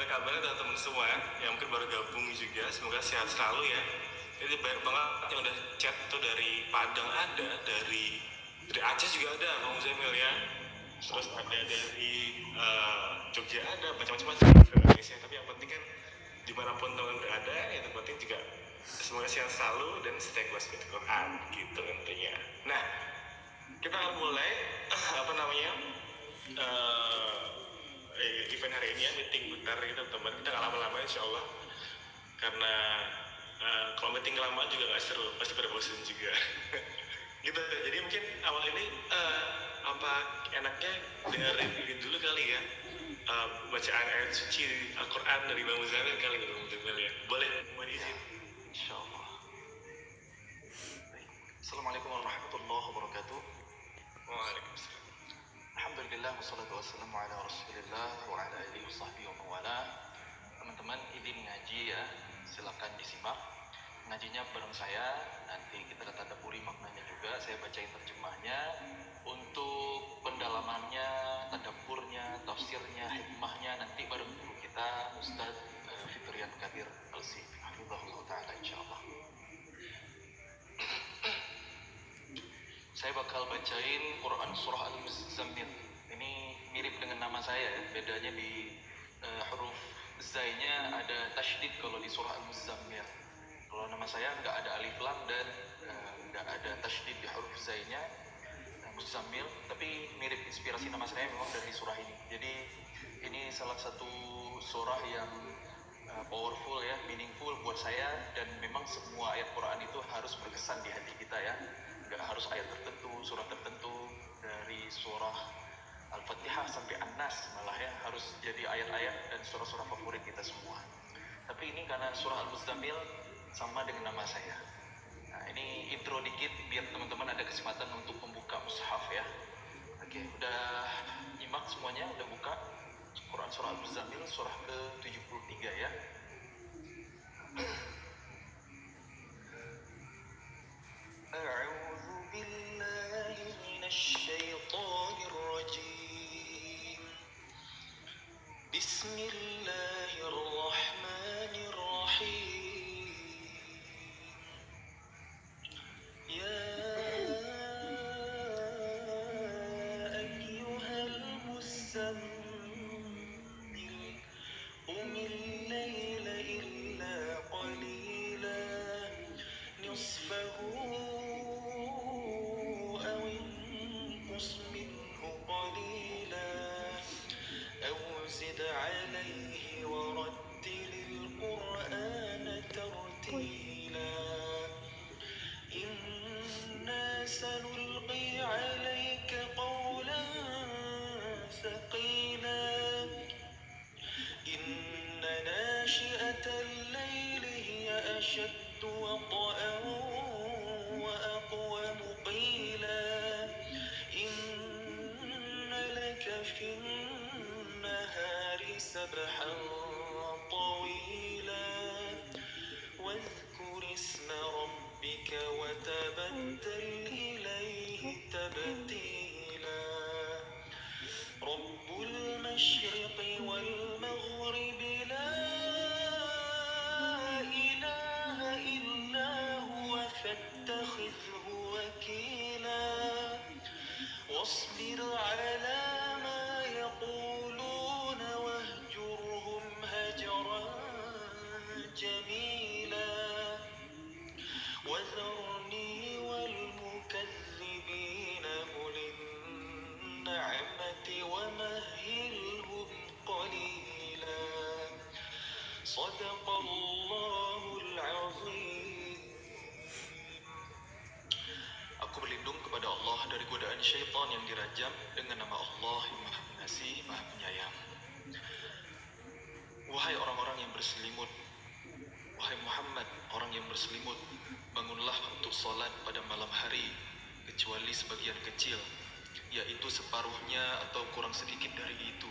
gimana kabarnya teman-teman semua yang mungkin baru gabung juga, semoga sehat selalu ya. Jadi banyak banget yang udah chat tuh, dari Padang ada, dari Aceh juga ada Bang Muzamil ya. Terus ada dari Jogja ada, macam-macam sih Indonesia. Tapi yang penting kan dimanapun teman berada, yang terpenting juga semoga sehat selalu dan stay close with Quran gitu intinya. Nah, kita akan mulai event hari ini ya, meeting bentar gitu teman. Kita nggak lama-lama insya Allah, karena kalau meeting lama juga nggak seru, pasti pada bosan juga. Gitu. Jadi mungkin awal ini apa enaknya dengerin dulu kali ya, bacaan ayat suci Al-Quran dari Bang Muzamil kali ya, Bang Muzamil ya. Boleh, mohon izin. Insyaallah. Baik. Assalamualaikum warahmatullahi wabarakatuh. Waalaikumsalam. Alhamdulillah wassalatu wassalamu ala Rasulillah wa ala alihi washabbihi wa mawala. Teman-teman izin ngaji ya, silakan disimak ngajinya bareng saya. Nanti kita tadabburi maknanya juga, saya bacain terjemahnya. Untuk pendalamannya, tadaburnya, tafsirnya, hikmahnya nanti bareng guru kita Ustaz Fitrian Kadir Alsi hafizahullah ta'ala insyaallah. Saya bakal bacain Quran surah Al-Muzammil. Ini mirip dengan nama saya ya, bedanya di huruf zai-nya ada tasydid kalau di surah Al-Muzammil. Kalau nama saya nggak ada alif lam dan nggak ada tasydid di huruf zai-nya, Muzammil, tapi mirip, inspirasi nama saya memang dari surah ini. Jadi ini salah satu surah yang powerful ya, meaningful buat saya, dan memang semua ayat Quran itu harus berkesan di hati kita ya. Nggak harus ayat tertentu, surah tertentu, dari surah Al-Fatihah sampai An-Nas malah ya, harus jadi ayat-ayat dan surah-surah favorit kita semua. Tapi ini karena surah Al-Muzammil sama dengan nama saya. Nah, ini intro dikit biar teman-teman ada kesempatan untuk membuka mushaf ya. Oke, udah nyimak semuanya, udah buka Quran surah Al-Muzammil surah ke-73 ya. A'udzu billahi minasyaitonir rajim. Bismillahirrahmanirrahim. Ya ayyuhal muzammil qumil layla illa qalila nisfahu aw inqus minhu qalila aw zid alayhi wa rattilil qur'ana tartila. Inna sanulqi alayka qawlan thaqila. Inna nashi'atal layli hiya ashaddu wata'an wa aqwamu qila. Inna laka fin nahari sabhan tawila. Wadhkur isma rabbika wa tabattal ilayhi tabtila. Rabbul masyriqi wal maghribi la ilaha illa huwa fattakhidhhu wakila. Wasbir ala ma yaquluna wahjurhum hajran jamila. وذرني والمكذبين أولي النعمة ومهلهم قليلا. صدق الله العظيم. Aku berlindung kepada Allah dari godaan syaitan yang dirajam dengan nama Allah yang Maha Pengasih, Maha Penyayang. Wahai orang-orang yang berselimut, wahai Muhammad, orang yang berselimut, bangunlah untuk salat pada malam hari, kecuali sebagian kecil, yaitu separuhnya atau kurang sedikit dari itu,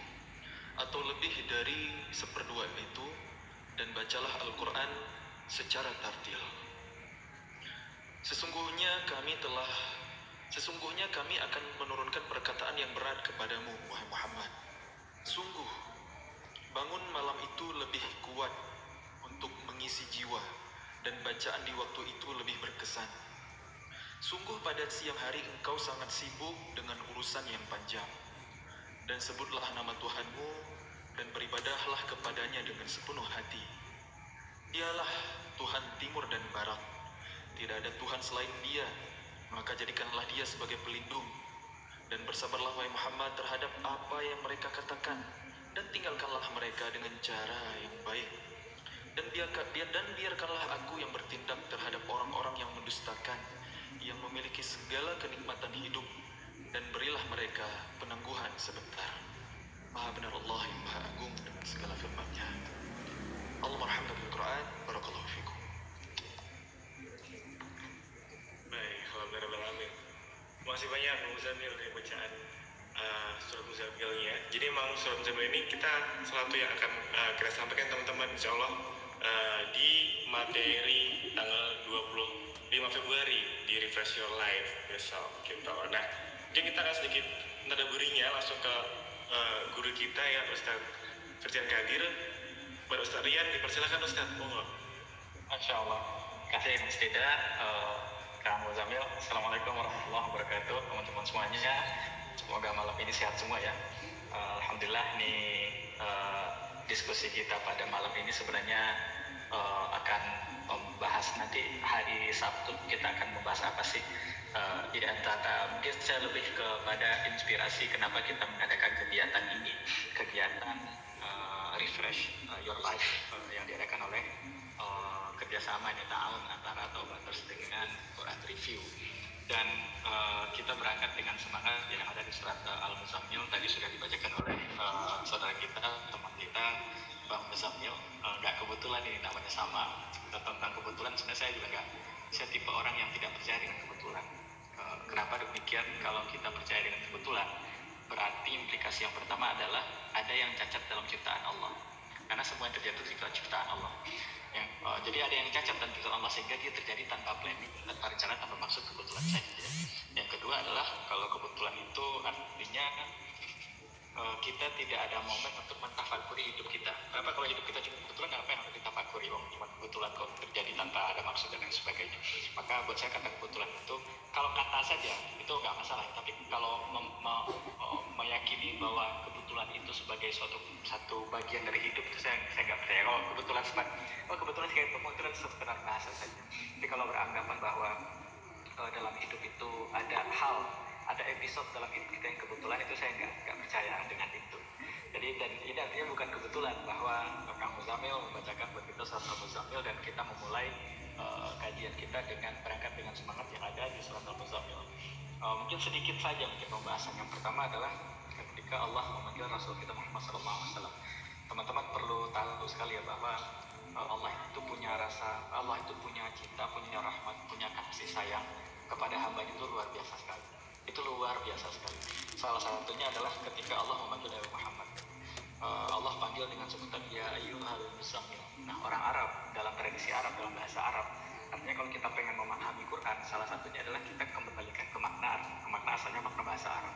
atau lebih dari seperdua itu, dan bacalah Al-Quran secara tartil. Sesungguhnya kami akan menurunkan perkataan yang berat kepadamu, wahai Muhammad. Sungguh, bangun malam itu itu lebih kuat untuk mengisi jiwa, dan bacaan di waktu itu lebih berkesan. Sungguh pada siang hari engkau sangat sibuk dengan urusan yang panjang. Dan sebutlah nama Tuhanmu, dan beribadahlah kepadanya dengan sepenuh hati. Dialah Tuhan timur dan barat. Tidak ada Tuhan selain Dia, maka jadikanlah Dia sebagai pelindung. Dan bersabarlah wahai Muhammad terhadap apa yang mereka katakan, dan tinggalkanlah mereka dengan cara yang baik. Dan biarkanlah aku yang bertindak terhadap orang-orang yang mendustakan, yang memiliki segala kenikmatan hidup, dan berilah mereka penangguhan sebentar. Maha benar Allah yang Maha Agung dengan segala firman-Nya. Allahumma arhamna bil Quran. Barakallahu fikum. Baik, alhamdulillah, amin. Masih banyak Muzammil dari bacaan surat Muzammilnya. Jadi emang surat Muzammil ini kita salah satu yang akan kita sampaikan teman-teman insya Allah di materi tanggal 25 Februari di Refresh Your Life besok gitu. Nah, jadi kita akan sedikit tadaburinya langsung ke guru kita ya, Ustaz Firtian Kadir. Pada Ustaz Rian, dipersilakan Ustaz. Masya Allah. Kasih Mas Dida, Kang Muzammil. Assalamualaikum warahmatullahi wabarakatuh, teman-teman semuanya. Semoga malam ini sehat semua ya. Alhamdulillah nih diskusi kita pada malam ini sebenarnya akan membahas nanti hari Sabtu kita akan membahas apa sih di antara mungkin saya lebih kepada inspirasi kenapa kita mengadakan kegiatan ini, kegiatan Refresh Your Life yang diadakan oleh kerjasama ini tahun antara Taubaters dengan Quran Review. Dan kita berangkat dengan semangat yang ada di surat Al-Muzammil, tadi sudah dibacakan oleh saudara kita, teman kita Bang Muzammil. Nggak kebetulan ini namanya sama. Tentang kebetulan sebenarnya saya juga saya tipe orang yang tidak percaya dengan kebetulan. Kenapa demikian? Kalau kita percaya dengan kebetulan, berarti implikasi yang pertama adalah ada yang cacat dalam ciptaan Allah. Karena semua yang terjadi itu ciptaan Allah. Jadi ada yang cacat dan ciptaan Allah sehingga dia terjadi tanpa planning, tanpa rencana, tanpa maksud, kebetulan saja. Yang kedua adalah kalau kebetulan itu artinya kita tidak ada momen untuk mentafakuri hidup kita. Kenapa kalau hidup kita cuma kebetulan, apa yang harus ditafakuri? Cuma kebetulan kok terjadi tanpa ada maksud dan lain sebagainya. Maka buat saya kata kebetulan itu kalau kata saja itu nggak masalah. Tapi kalau meyakini bahwa kebetulan itu sebagai satu bagian dari hidup itu saya nggak percaya. Kalau kebetulan kebetulan sekedar bahasa saja. Jadi kalau beranggapan bahwa dalam hidup itu ada episode dalam hidup kita yang kebetulan, itu saya nggak percaya dengan itu. Jadi dan ini artinya bukan kebetulan bahwa Kang Muzammil membacakan buat kita surat Al-Muzammil dan kita memulai kajian kita dengan berangkat dengan semangat yang ada di surat Al-Muzammil. Mungkin sedikit saja pembahasan. Yang pertama adalah ketika Allah memanggil Rasul kita Muhammad SAW. Teman-teman perlu tahu sekali ya bahwa Allah itu punya rasa, Allah itu punya cinta, punya rahmat, punya kasih sayang kepada hamba itu luar biasa sekali. Itu luar biasa sekali. Salah satunya adalah ketika Allah memanggil Nabi Muhammad. Allah panggil dengan sebutan ya ayyuhal muzammil. Nah, orang Arab, dalam tradisi Arab, dalam bahasa Arab, artinya kalau kita pengen memahami Quran, salah satunya adalah kita kembalikan ke makna asalnya, makna bahasa Arab.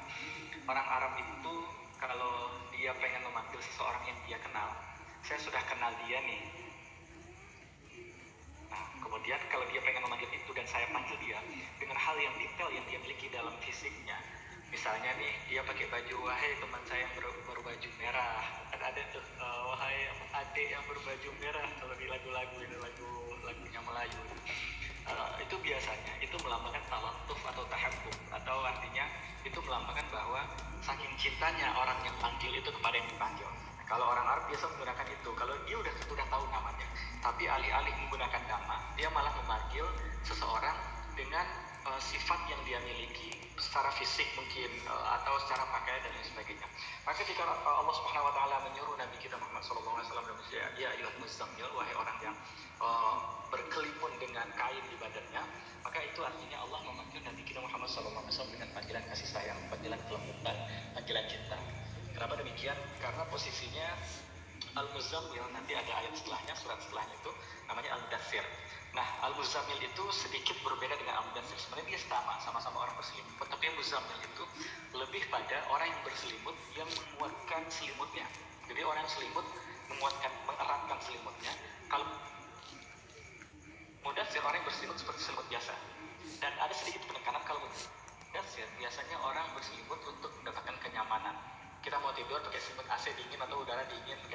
Orang Arab itu kalau dia pengen memanggil seseorang yang dia kenal, saya sudah kenal dia nih. Nah, kemudian kalau dia pengen memanggil itu dan saya panggil dia dengan hal yang detail yang dia miliki dalam fisiknya. Misalnya nih, dia pakai baju, wahai teman saya yang berbaju merah. Ada tuh, wahai adik yang berbaju merah. Kalau di lagu-lagu ini, lagunya Melayu. Itu biasanya, itu melambangkan talatuf atau tahabbub. Atau artinya, itu melambangkan bahwa saking cintanya orang yang panggil itu kepada yang dipanggil. Kalau orang Arab biasa menggunakan itu. Kalau dia udah tahu namanya, tapi alih-alih menggunakan nama, dia malah memanggil seseorang dengan sifat yang dia miliki secara fisik mungkin atau secara pakaian dan lain sebagainya. Maka ketika Allah Subhanahu wa taala menyuruh Nabi kita Muhammad sallallahu alaihi wasallam ya ayyuhal muzammil, wahai orang yang berkelimun dengan kain di badannya, maka itu artinya Allah memanggil Nabi kita Muhammad sallallahu alaihi wasallam dengan panggilan kasih sayang, panggilan kelembutan, panggilan cinta. Kenapa demikian? Karena posisinya Al-Muzammil, nanti ada ayat setelahnya, surat setelahnya itu namanya Al-Mudaththir. Nah, Al-Muzammil itu sedikit berbeda dengan Al-Mudaththir. Sebenarnya dia sama-sama orang berselimut. Tapi Al-Muzammil itu lebih pada orang yang berselimut yang menguatkan selimutnya. Jadi orang yang selimut menguatkan,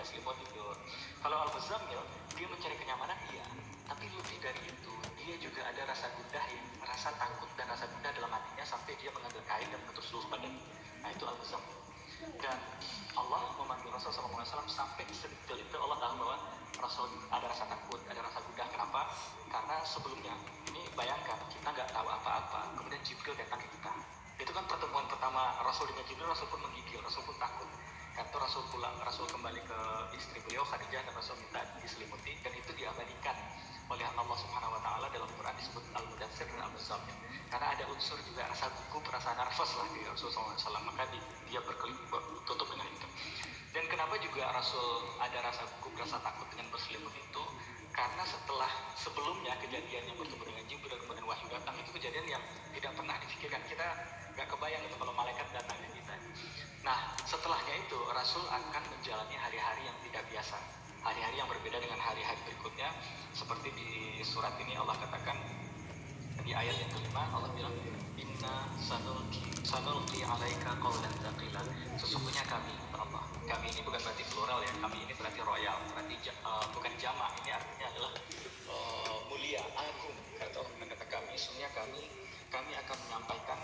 pakai selimut tidur. Kalau Al-Muzammil, dia mencari kenyamanan, iya. Tapi lebih dari itu, dia juga ada rasa gundah, ya, rasa takut dan rasa gundah dalam hatinya sampai dia mengambil kain dan menutup seluruh badan. Nah itu Al-Muzammil. Dan Allah memanggil Rasul SAW sampai sedetail itu. Allah tahu bahwa Rasul ada rasa takut, ada rasa gundah. Kenapa? Karena sebelumnya, ini bayangkan, kita nggak tahu apa-apa, kemudian Jibril datang ke kita. Itu kan pertemuan pertama Rasul dengan Jibril, Rasul pun menggigil, Rasul pun takut. Karena Rasul pulang, Rasul kembali ke istri beliau Khadijah dan Rasul minta diselimuti, dan itu diabadikan oleh Allah Subhanahu wa taala dalam Quran disebut Al-Mudaththir dan Al-Muzammil. Karena ada unsur juga rasa gugup, rasa nervous lah di Rasulullah SAW, maka dia tutup dengan itu. Dan kenapa juga Rasul ada rasa gugup, rasa takut dengan berselimut itu? Karena sebelumnya kejadian yang bertemu dengan Jibril kemudian wahyu datang, itu kejadian yang tidak pernah difikirkan. Kita nggak kebayang itu kalau malaikat datang ke kita. Nah, setelahnya itu Rasul akan menjalani hari-hari yang tidak biasa, hari-hari yang berbeda dengan hari-hari berikutnya. Seperti di surat ini Allah katakan di ayat yang kelima, Allah bilang inna sanulqi alaika qawlan tsaqilan. Sesungguhnya kami, Allah, kami ini bukan berarti plural ya, kami ini berarti royal, berarti bukan jamak. Ini artinya adalah mulia, agung. Kata kami, sesungguhnya kami akan menyampaikan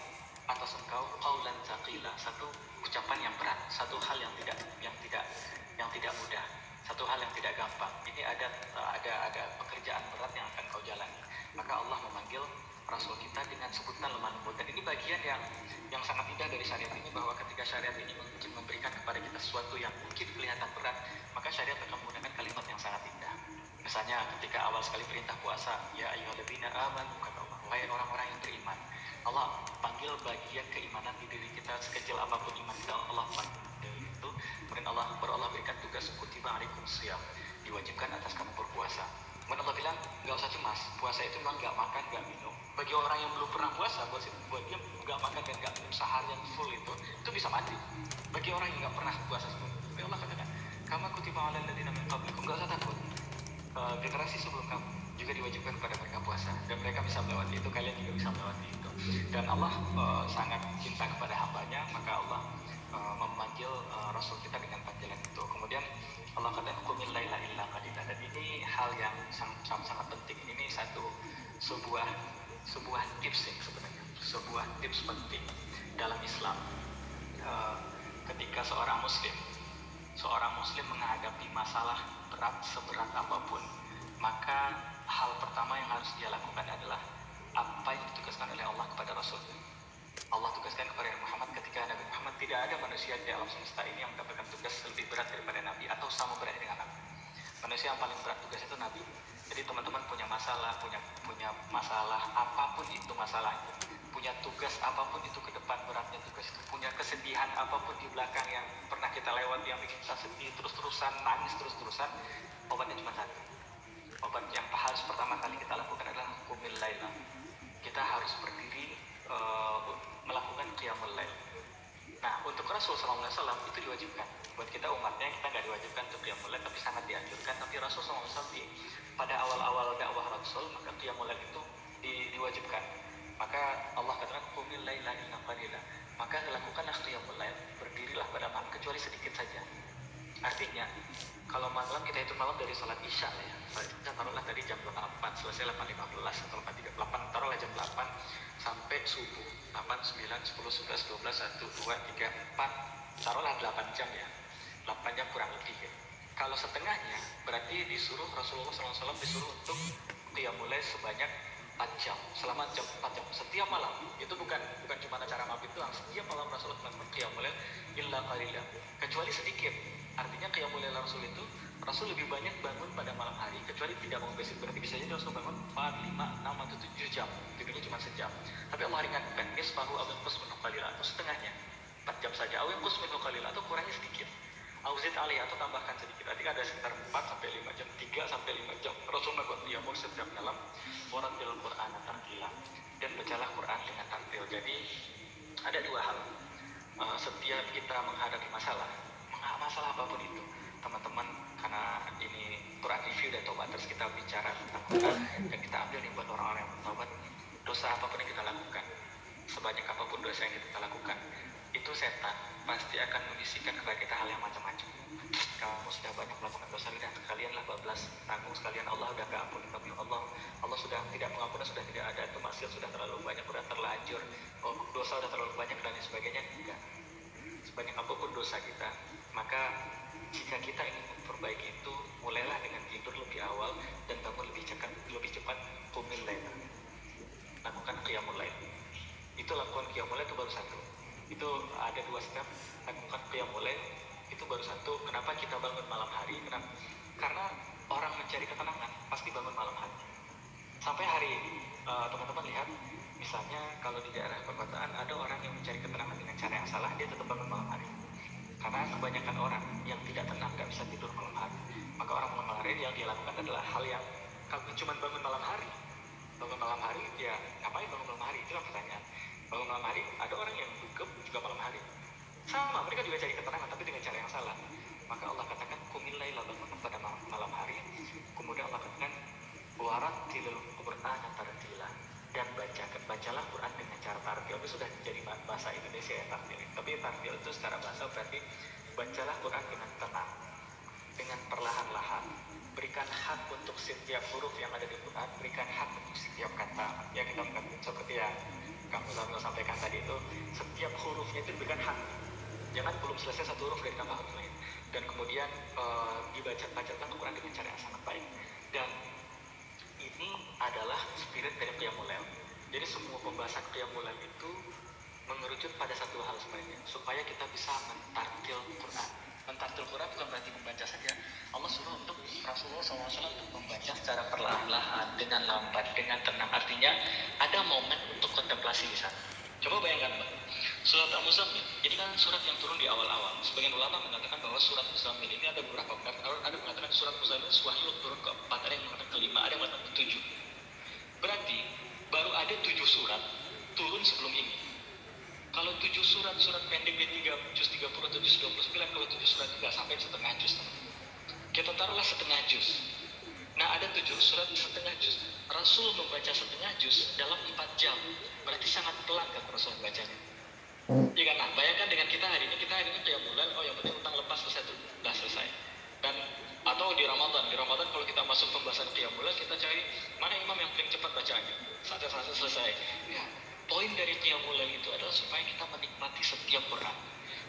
atas engkau qawlan tsaqila, satu ucapan yang berat, satu hal yang tidak mudah, satu hal yang tidak gampang. Ini ada pekerjaan berat yang akan kau jalani. Maka Allah memanggil Rasul kita dengan sebutan lemah lembut. Dan ini bagian yang sangat indah dari syariat ini, bahwa ketika syariat ini memberikan kepada kita sesuatu yang mungkin kelihatan berat, maka syariat akan menggunakan kalimat yang sangat indah. Misalnya ketika awal sekali perintah puasa, ya ayyuhalladzina amanu, kata Allah, wahai orang-orang yang beriman. Allah panggil bagian keimanan di diri kita, sekecil apapun iman kita, Allah panggil itu. Kemudian Allah berikan tugas kutiba alaikumus shiyam, diwajibkan atas kamu berpuasa. Kemudian Allah bilang, nggak usah cemas, puasa itu memang nggak makan, nggak minum. Bagi orang yang belum pernah puasa, buat dia nggak makan dan nggak minum seharian full itu bisa mati. Bagi orang yang nggak pernah puasa sebelumnya, tapi Allah katakan, kama kutiba alal ladzina min qablikum, nggak usah takut. Generasi sebelum kamu juga diwajibkan kepada mereka puasa, dan mereka bisa melewati itu, kalian juga bisa melewati itu. Dan Allah sangat cinta kepada hambanya, maka Allah memanggil Rasul kita dengan panggilan itu. Kemudian Allah katakan qumil laila illa qalila. Dan ini hal yang sangat penting. Ini sebuah tips ya, sebenarnya sebuah tips penting dalam Islam. Ketika seorang muslim menghadapi masalah berat seberat apapun, maka hal pertama yang harus dia lakukan adalah apa yang ditugaskan oleh Allah kepada Rasulnya. Allah tugaskan kepada Muhammad, ketika Nabi Muhammad, tidak ada manusia di alam semesta ini yang mendapatkan tugas lebih berat daripada Nabi atau sama berat dengan Nabi. Manusia yang paling berat tugas itu Nabi. Jadi teman-teman punya masalah apapun itu masalahnya, punya tugas apapun itu ke depan beratnya tugas itu, punya kesedihan apapun di belakang yang pernah kita lewat yang bikin kita sedih terus-terusan, nangis terus-terusan, obatnya cuma satu. Obat yang harus pertama kali kita lakukan adalah qumil laila. Kita harus berdiri melakukan qiyamul lail. Nah, untuk Rasul SAW itu diwajibkan. Buat kita umatnya, kita nggak diwajibkan untuk qiyamul lail, tapi sangat dianjurkan. Tapi Rasul SAW pada awal-awal dakwah Rasul, maka qiyamul lail itu diwajibkan. Maka Allah katakan qumil laila illa qalila. Maka lakukanlah qiyamul lail, berdirilah pada malam kecuali sedikit saja. Artinya, kalau malam kita hitung malam dari sholat isya ya. Kita taruhlah tadi jam 8, selesai 8.15 atau 8.38, taruhlah jam 8 sampai subuh. 8, 9, 10, 11, 12, 1, 2, 3, 4, taruhlah 8 jam ya. 8 jam kurang lebih ya. Kalau setengahnya, berarti Rasulullah SAW disuruh untuk qiyamul lail sebanyak 4 jam, selama 4 jam setiap malam. Itu bukan cuma acara maghrib doang, setiap malam Rasulullah melakukan qiyamul lail illa qalila, kecuali sedikit. Artinya qiyamul lail Rasul itu, Rasul lebih banyak bangun pada malam hari, kecuali tidak mau basic, berarti bisa jadi Rasul bangun 4, 5, 6, atau 7 jam, tidurnya cuma sejam. Tapi Allah ringankan, nisfahu aw yanqus minhu qalila, atau setengahnya 4 jam saja, aw yanqus minhu qalila, atau kurangnya sedikit, auzid alih, atau tambahkan sedikit. Artinya ada sekitar 4 sampai 5 jam, 3 sampai 5 jam Rasul melakukan qiyamul setiap malam. Warattil Qur'ana tartila, dan bacalah Quran dengan tartil. Jadi ada dua hal. Setiap kita menghadapi masalah apapun itu, teman-teman, karena ini Quran review dan tobaters, kita bicara tentang Quran dan kita ambil nih buat orang-orang yang bertobat. Dosa apapun yang kita lakukan, sebanyak apapun dosa yang kita lakukan, itu setan pasti akan membisikkan kepada kita hal yang macam-macam. kamu sudah banyak melakukan dosa, dan kalianlah bablas tanggung sekalian, Allah udah gak ampuni kamu, Allah sudah tidak mengampuni, sudah tidak ada, itu maksiat sudah terlalu banyak, sudah terlanjur, dosa sudah terlalu banyak dan lain sebagainya. Enggak, sebanyak apapun dosa kita, maka jika kita ingin memperbaiki itu, mulailah dengan tidur lebih awal dan bangun lebih cepat. Qumil lail, lakukan qiyamul lail. Itu lakukan qiyamul lail itu baru satu. Itu ada 2 step. Lakukan qiyamul lail itu baru satu. Kenapa kita bangun malam hari? Kenapa? Karena orang mencari ketenangan pasti bangun malam hari. Sampai hari ini teman-teman lihat, misalnya kalau di daerah perkotaan ada orang yang mencari ketenangan dengan cara yang salah, dia tetap bangun malam hari. Karena kebanyakan orang yang tidak tenang, gak bisa tidur malam hari, maka orang malam hari yang dia lakukan adalah hal yang kalau cuma bangun malam hari, ya ngapain bangun malam hari? Itulah pertanyaan. Bangun malam hari, ada orang yang dugem juga malam hari, sama, mereka juga cari ketenangan tapi dengan cara yang salah. Maka Allah katakan qumil laila, bangun pada malam hari. Kemudian Allah katakan warattilil qur'ana tartila, dan bacalah Quran dengan cara tartil. Itu sudah jadi bahasa Indonesia ya, tartil. Tapi tartil itu secara bahasa berarti bacalah Quran dengan tenang, dengan perlahan-lahan. Berikan hak untuk setiap huruf yang ada di Quran, berikan hak untuk setiap kata. Ya, kita seperti yang Kang Muzamil sampaikan tadi itu, setiap hurufnya itu diberikan hak. Jangan belum selesai satu huruf dari kata huruf lain, dan kemudian dibacakan Quran dengan cara yang sangat baik. Dan ini adalah spirit dari qiyamul lail. Jadi semua pembahasan qiyamul lail itu mengerucut pada satu hal sebenarnya, supaya kita bisa mentartil Quran. Mentartil Quran bukan berarti membaca saja. Allah suruh untuk Rasulullah SAW untuk membaca secara perlahan-lahan, dengan lambat, dengan tenang. Artinya ada momen untuk kontemplasi di sana. Coba bayangkan, Mbak, surat Al-Muzammil, ini kan surat yang turun di awal-awal. Sebagian ulama mengatakan bahwa surat Muzammil ini ada beberapa pendapat. Ada yang mengatakan surat Muzammil wahyu turun ke-4, ada yang mengatakan ke-5, ada yang mengatakan ke-7. Berarti baru ada 7 surat turun sebelum ini. Kalau 7 surat pendek di 3 juz 30 atau juz 29, kalau 7 surat tidak sampai setengah juz. Kita taruhlah setengah juz. Nah, ada 7 surat setengah juz. Rasul membaca setengah juz dalam 4 jam. Berarti sangat pelan kan Rasul membacanya. Iya kan? Nah, bayangkan dengan kita hari ini qiyamul lail, yang penting utang lepas selesai. Dan atau di Ramadan kalau kita masuk pembahasan qiyamul lail, kita cari mana imam yang paling cepat bacaannya. Saat selesai. Ya, poin dari qiyamul lail itu adalah supaya kita menikmati setiap Quran.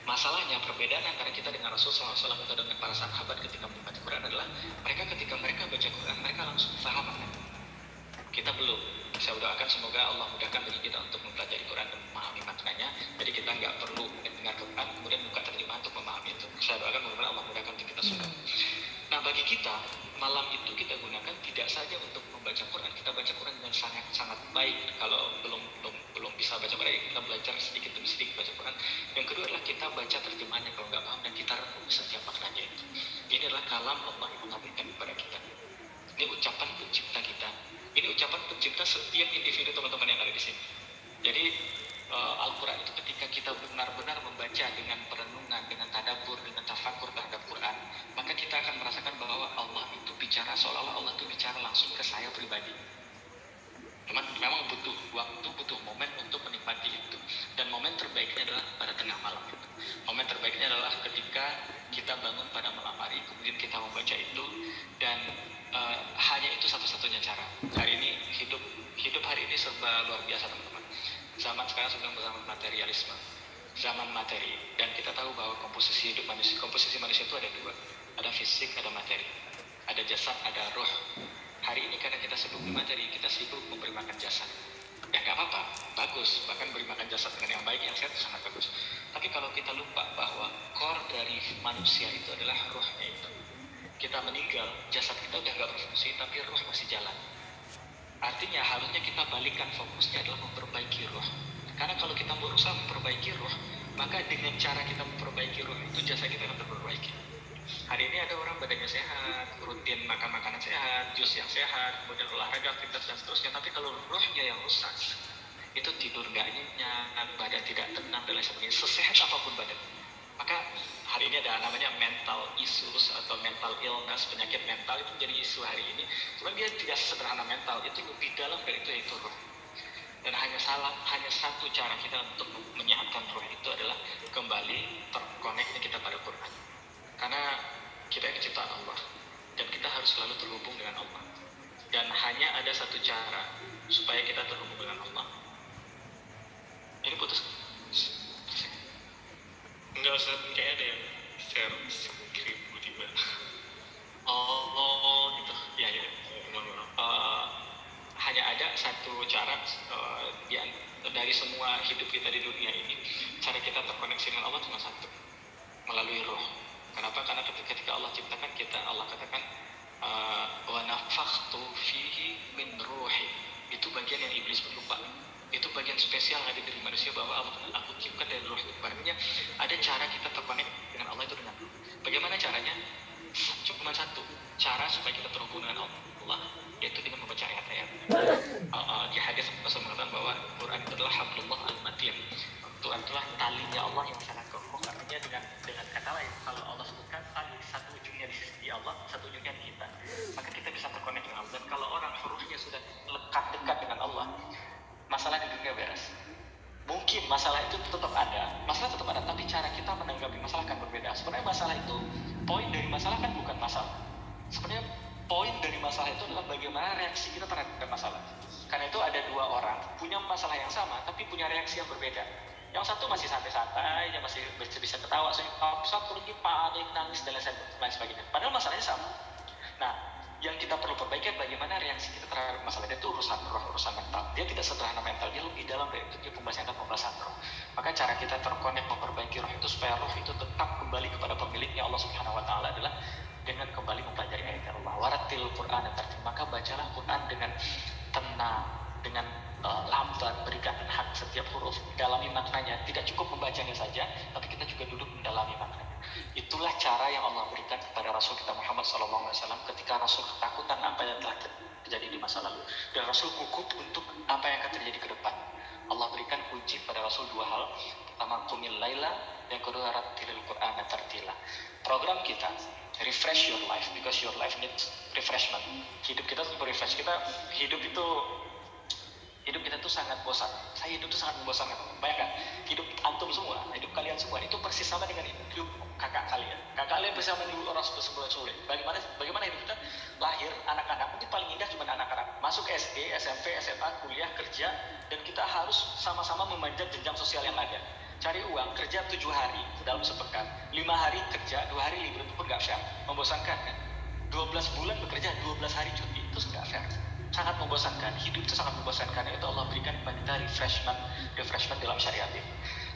Masalahnya perbedaan antara kita dengan Rasulullah SAW atau dengan para sahabat ketika menikmati Quran adalah ketika mereka baca Quran, mereka langsung paham maknanya. Kita belum. Saya doakan semoga Allah mudahkan bagi kita untuk mempelajari Quran dan memahami maknanya. Jadi kita nggak perlu mendengar Quran kemudian buka terjemahan untuk memahami itu. Saya doakan mudah-mudahan Allah mudahkan untuk kita semua. Nah, bagi kita malam itu kita gunakan tidak saja untuk membaca Quran, kita baca Quran dengan sangat baik. Kalau belum bisa baca Quran, kita belajar sedikit demi sedikit baca Quran. Yang kedua adalah kita baca terjemahannya kalau nggak paham, dan kita renung setiap maknanya itu. Ini adalah kalam Allah yang mengabulkan kepada kita. Ini ucapan pencipta kita. Ini ucapan pencipta setiap individu teman-teman yang ada di sini. Jadi Al-Quran itu ketika kita benar-benar membaca dengan perenungan, dengan tadabbur, dengan tafakur terhadap Quran, maka kita akan merasakan bahwa Allah itu bicara seolah-olah Allah itu bicara langsung ke saya pribadi. Memang butuh waktu, butuh momen untuk menikmati itu. Dan momen terbaiknya adalah pada tengah malam itu. Momen terbaiknya adalah ketika kita bangun pada malam hari, kemudian kita membaca itu, dan hanya itu satu-satunya cara. Hari ini hidup hari ini serba luar biasa, teman-teman. Zaman sekarang sedang berzaman materialisme, zaman materi, dan kita tahu bahwa komposisi manusia itu ada 2, ada fisik, ada materi, ada jasad, ada roh. Hari ini karena kita sibuk di materi, kita sibuk memberi makan jasad. Ya nggak apa-apa, bagus, bahkan beri makan jasad dengan yang baik, yang sehat itu sangat bagus. Tapi kalau kita lupa bahwa core dari manusia itu adalah rohnya itu. Kita meninggal, jasad kita udah nggak berfungsi, tapi roh masih jalan. Artinya harusnya kita balikan fokusnya adalah memperbaiki roh. Karena kalau kita berusaha memperbaiki roh, maka dengan cara kita memperbaiki roh itu jasa kita akan terperbaiki. Hari ini ada orang badannya sehat, rutin makan makanan sehat, jus yang sehat, kemudian olahraga, aktivitas dan seterusnya. Tapi kalau rohnya yang rusak, itu tidur nggak nyenyak, badan tidak tenang dan lain sebagainya. Sesehat apapun badan, maka hari ini ada namanya mental issues atau mental illness, penyakit mental itu menjadi isu hari ini. Cuma dia tidak sesederhana mental, itu lebih dalam dari itu, yaitu roh. Dan hanya satu cara kita untuk menyehatkan roh itu adalah kembali terkoneknya kita pada Quran. Karena Kita ini ciptaan Allah, dan kita harus selalu terhubung dengan Allah. Dan hanya ada satu cara supaya kita terhubung dengan Allah. Ini putus. Enggak usah, kayaknya ada yang share skrip tiba. Oh gitu. Ya ya. Mohon maaf. Hanya ada satu cara dari semua hidup kita di dunia ini, cara kita terkoneksi dengan Allah cuma satu, melalui ruh. Kenapa? Karena ketika Allah ciptakan kita, Allah katakan wa nafakhtu fihi min ruhi. Itu bagian yang iblis lupa. Itu bagian spesial yang ada dari manusia, bahwa aku ciptakan dari ruh. Artinya ada cara kita terkonek dengan Allah itu dengan ruh. Bagaimana caranya? Cuma satu cara supaya kita terhubung dengan Allah, yaitu dengan membaca ayat-ayat. Di hadis Rasul mengatakan bahwa Quran itu adalah hablullah al-matin. Itu adalah talinya Allah yang sangat kokoh. Artinya dengan kata lain, kalau Allah sebutkan tali satu ujungnya di Allah, satu ujungnya di kita, maka kita bisa terkonek dengan Allah. Dan kalau orang hurufnya sudah lekat dekat dengan Allah, masalah di dunia beres. Mungkin masalah itu tetap ada, tapi cara kita menanggapi masalah akan berbeda. Sebenarnya masalah itu, poin dari masalah kan bukan masalah. Sebenarnya poin dari masalah itu adalah bagaimana reaksi kita terhadap masalah. Karena itu ada dua orang punya masalah yang sama, tapi punya reaksi yang berbeda. Yang satu masih santai-santai, yang masih bisa ketawa, satu lagi panik, nangis, dan lain sebagainya. Padahal masalahnya sama. Nah, yang kita perlu perbaiki bagaimana reaksi kita terhadap masalah itu urusan roh, urusan mental. Dia tidak sederhana mental, dia lebih dalam dari itu, dia pembahasan roh. Maka cara kita terkonek memperbaiki roh itu supaya roh itu tetap kembali kepada pemiliknya Allah Subhanahu wa taala adalah dengan kembali mempelajari ayat Allah. Waratil Quran tartil, maka bacalah Quran dengan tenang, dengan lambat, berikan hak setiap huruf, dalami maknanya. Tidak cukup membacanya saja, tapi kita juga duduk mendalami maknanya. Itulah cara yang Allah berikan kepada Rasul kita Muhammad SAW ketika Rasul ketakutan apa yang telah terjadi di masa lalu, dan Rasul gugup untuk apa yang akan terjadi ke depan. Allah berikan kunci pada Rasul dua hal. Pertama, qumil laila, yang kedua, rattilil Qur'an tartila. Program kita refresh your life, because your life needs refreshment. Hidup kita tuh refresh. Hidup kita tuh sangat bosan. Saya hidup tuh sangat membosankan. Bayangkan, hidup antum semua, hidup kalian semua itu persis sama dengan hidup kakak kalian. Kakak kalian bersama dengan orang sebelum sulit. Bagaimana hidup kita? Lahir, anak-anak, mungkin paling indah cuma anak-anak. Masuk SD, SMP, SMA, kuliah, kerja, dan kita harus sama-sama memanjat jenjang sosial yang ada. Cari uang, kerja 7 hari dalam sepekan, 5 hari kerja, 2 hari libur, itu pun gak fair. Membosankan kan? 12 bulan bekerja, 12 hari cuti, itu gak fair. Sangat membosankan, hidup itu sangat membosankan. Itu Allah berikan kepada kita refreshment dalam syariat ini.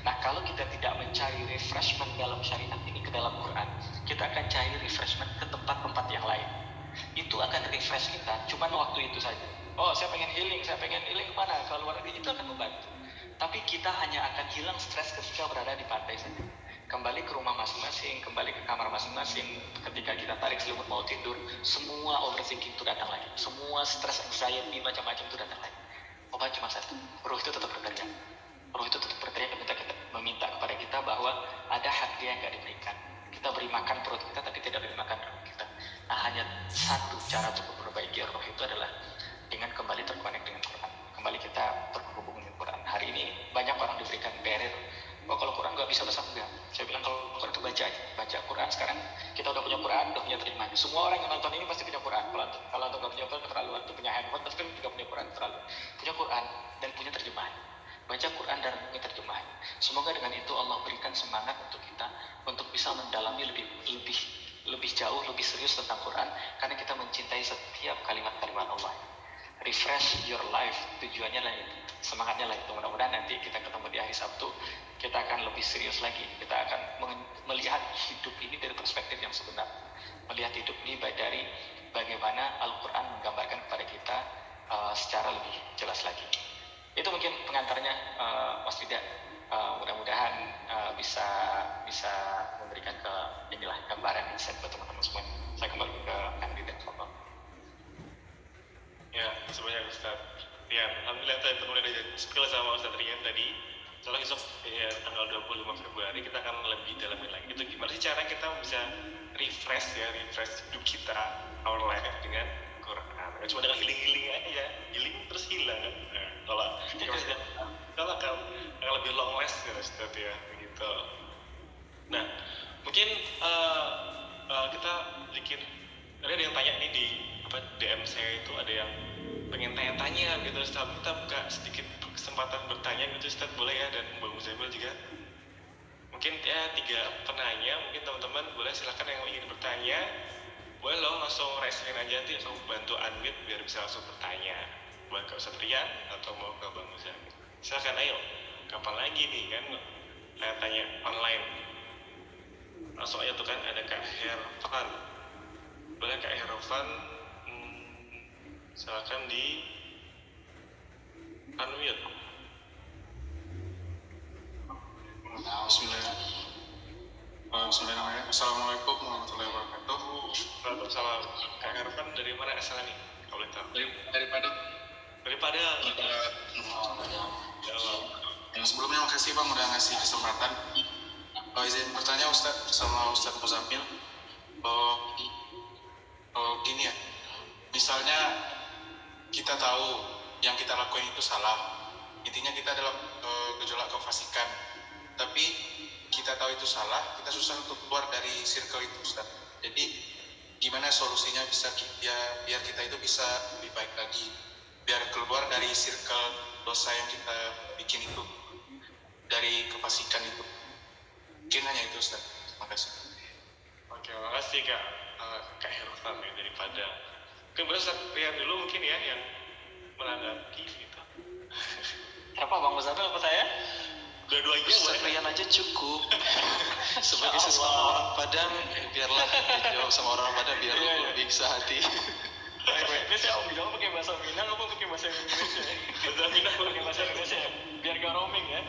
Nah, kalau kita tidak mencari refreshment dalam syariat ini ke dalam Quran, kita akan cari refreshment ke tempat-tempat yang lain. Itu akan refresh kita, cuman waktu itu saja. Oh, saya pengen healing kemana? Ke luar negeri, itu akan membantu. Tapi kita hanya akan hilang stres ketika berada di pantai saja. Kembali ke rumah masing-masing, kembali ke kamar masing-masing. Ketika kita tarik selimut mau tidur, semua overthinking itu datang lagi. Semua stres, anxiety, macam-macam itu datang lagi. Obat cuma satu, ruh itu tetap berteriak. Ruh itu tetap berteriak meminta kepada kita bahwa ada hak dia yang tidak diberikan. Kita beri makan perut kita, tapi tidak beri makan ruh kita. Nah, hanya satu cara untuk memperbaiki ruh itu adalah dengan kembali terkonek dengan Quran. Kembali kita terhubung dengan Quran. Hari ini banyak orang diberikan barrier. Oh, kalau Quran nggak bisa bahasa enggak. Saya bilang kalau Quran itu baca Quran. Sekarang kita udah punya Quran, udah punya terjemahan. Semua orang yang nonton ini pasti punya Quran. Kalau nggak punya Quran keterlaluan, tuh punya handphone tapi juga punya Quran terlalu. Punya Quran dan punya terjemahan. Baca Quran dan punya terjemahan. Semoga dengan itu Allah berikan semangat untuk kita untuk bisa mendalami lebih jauh, lebih serius tentang Quran, karena kita mencintai setiap kalimat-kalimat Allah. Refresh your life, tujuannya lah itu, semangatnya lah itu. Mudah-mudahan nanti kita ketemu di hari Sabtu, kita akan lebih serius lagi. Kita akan melihat hidup ini dari perspektif yang sebenar, melihat hidup ini dari bagaimana Al-Quran menggambarkan kepada kita secara lebih jelas lagi. Itu mungkin pengantarnya, Mas Fida. Mudah-mudahan bisa memberikan inilah gambaran insight buat teman-teman semua. Saya kembali ke kandidat. Ya, sebanyak Ustaz Rian. Alhamdulillah tadi ketemu ada skill sama Ustaz Rian tadi. Soalnya besok ya, tanggal 25 Februari kita akan lebih dalamin lagi. Itu gimana sih cara kita bisa refresh hidup kita, our life dengan Quran. Cuma dengan healing aja, healing terus hilang kan. Nah, kalau akan lebih long last ya Ustaz ya, begitu. Nah, mungkin kita bikin, ada yang tanya nih di DM saya itu, ada yang pengen tanya-tanya gitu Ustaz. Kita buka sedikit kesempatan bertanya gitu Ustaz, boleh ya? Dan Bang Muzamil juga mungkin ya 3 penanya, mungkin teman-teman boleh silakan yang ingin bertanya, boleh lo langsung raise-in aja, nanti aku bantu unmute biar bisa langsung bertanya, boleh ke Ustaz Rian atau mau ke Bang Muzamil. Silakan, ayo, kapan lagi nih kan tanya online, langsung aja tuh kan, ada Kak Hervan, boleh Kak Hervan, silakan di unmute. Bismillahirrahmanirrahim. Assalamualaikum warahmatullahi wabarakatuh. Waalaikumsalam. Kak Hervan dari mana asalnya nih? Kalau boleh tahu. Dari Padang. Dari Padang. Ya Allah. Yang sebelumnya makasih Bang udah ngasih kesempatan. Izin bertanya Ustaz sama Ustaz Muzamil. Gini ya, misalnya kita tahu yang kita lakukan itu salah. Intinya kita dalam gejolak kefasikan. Tapi kita tahu itu salah, kita susah untuk keluar dari circle itu Ustaz. Jadi gimana solusinya bisa biar kita itu bisa lebih baik lagi, biar keluar dari circle dosa yang kita bikin itu, dari kefasikan itu. Mungkin hanya itu Ustaz. Terima kasih. Oke, makasih Kak Hervan ya dari Padang. Mungkin boleh Ustaz Rian dulu mungkin ya yang menanggapi gitu. Siapa, Bang Muzamil apa saya? Dua-duanya Ustaz boleh. Rian aja cukup. Sebagai sesama orang Padang, biarlah dijawab sama orang Padang biar lebih sehati. Ini saya mau jawab pakai bahasa Minang apa pakai bahasa Indonesia ya? Bahasa Minang. Pakai bahasa Indonesia ya? Biar gak roaming ya.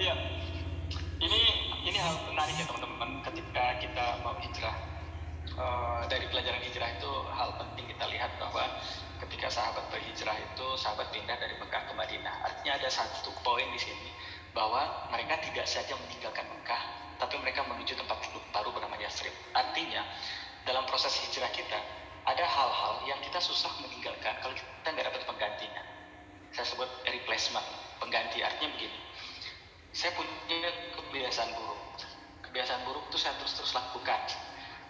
Ya, ini hal menarik ya teman-teman. Ketika kita mau hijrah, dari pelajaran hijrah itu hal penting kita lihat bahwa ketika sahabat berhijrah itu sahabat pindah dari Mekah ke Madinah. Artinya ada satu poin di sini bahwa mereka tidak saja meninggalkan Mekah, tapi mereka menuju tempat baru bernama Yathrib. Artinya dalam proses hijrah kita ada hal-hal yang kita susah meninggalkan kalau kita nggak dapat penggantinya. Saya sebut replacement, pengganti. Artinya begini, saya punya kebiasaan buruk. Kebiasaan buruk itu saya terus lakukan.